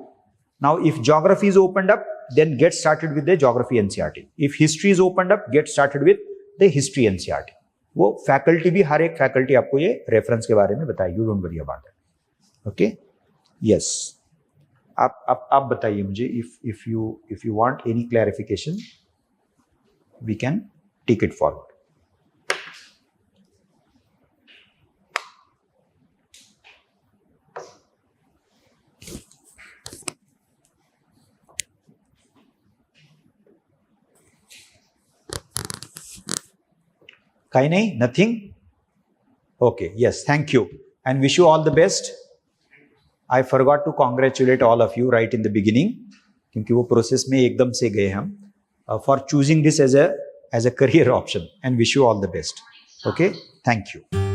Now if geography is opened up, then get started with the geography NCERT. If history is opened up, get started with the history NCERT. वो फैकल्टी भी, हर एक फैकल्टी आपको ये रेफरेंस के बारे में बताएगी. You don't worry about that. Okay, yes. आप बताइए मुझे, if you want any clarification, we can take it forward. काही नाही, nothing? Okay, yes, thank you and wish you all the best. I forgot to congratulate all of you right in the beginning, क्योंकि वो process में एकदम से गए हम, for choosing this as a career option, and wish you all the best. Okay, thank you.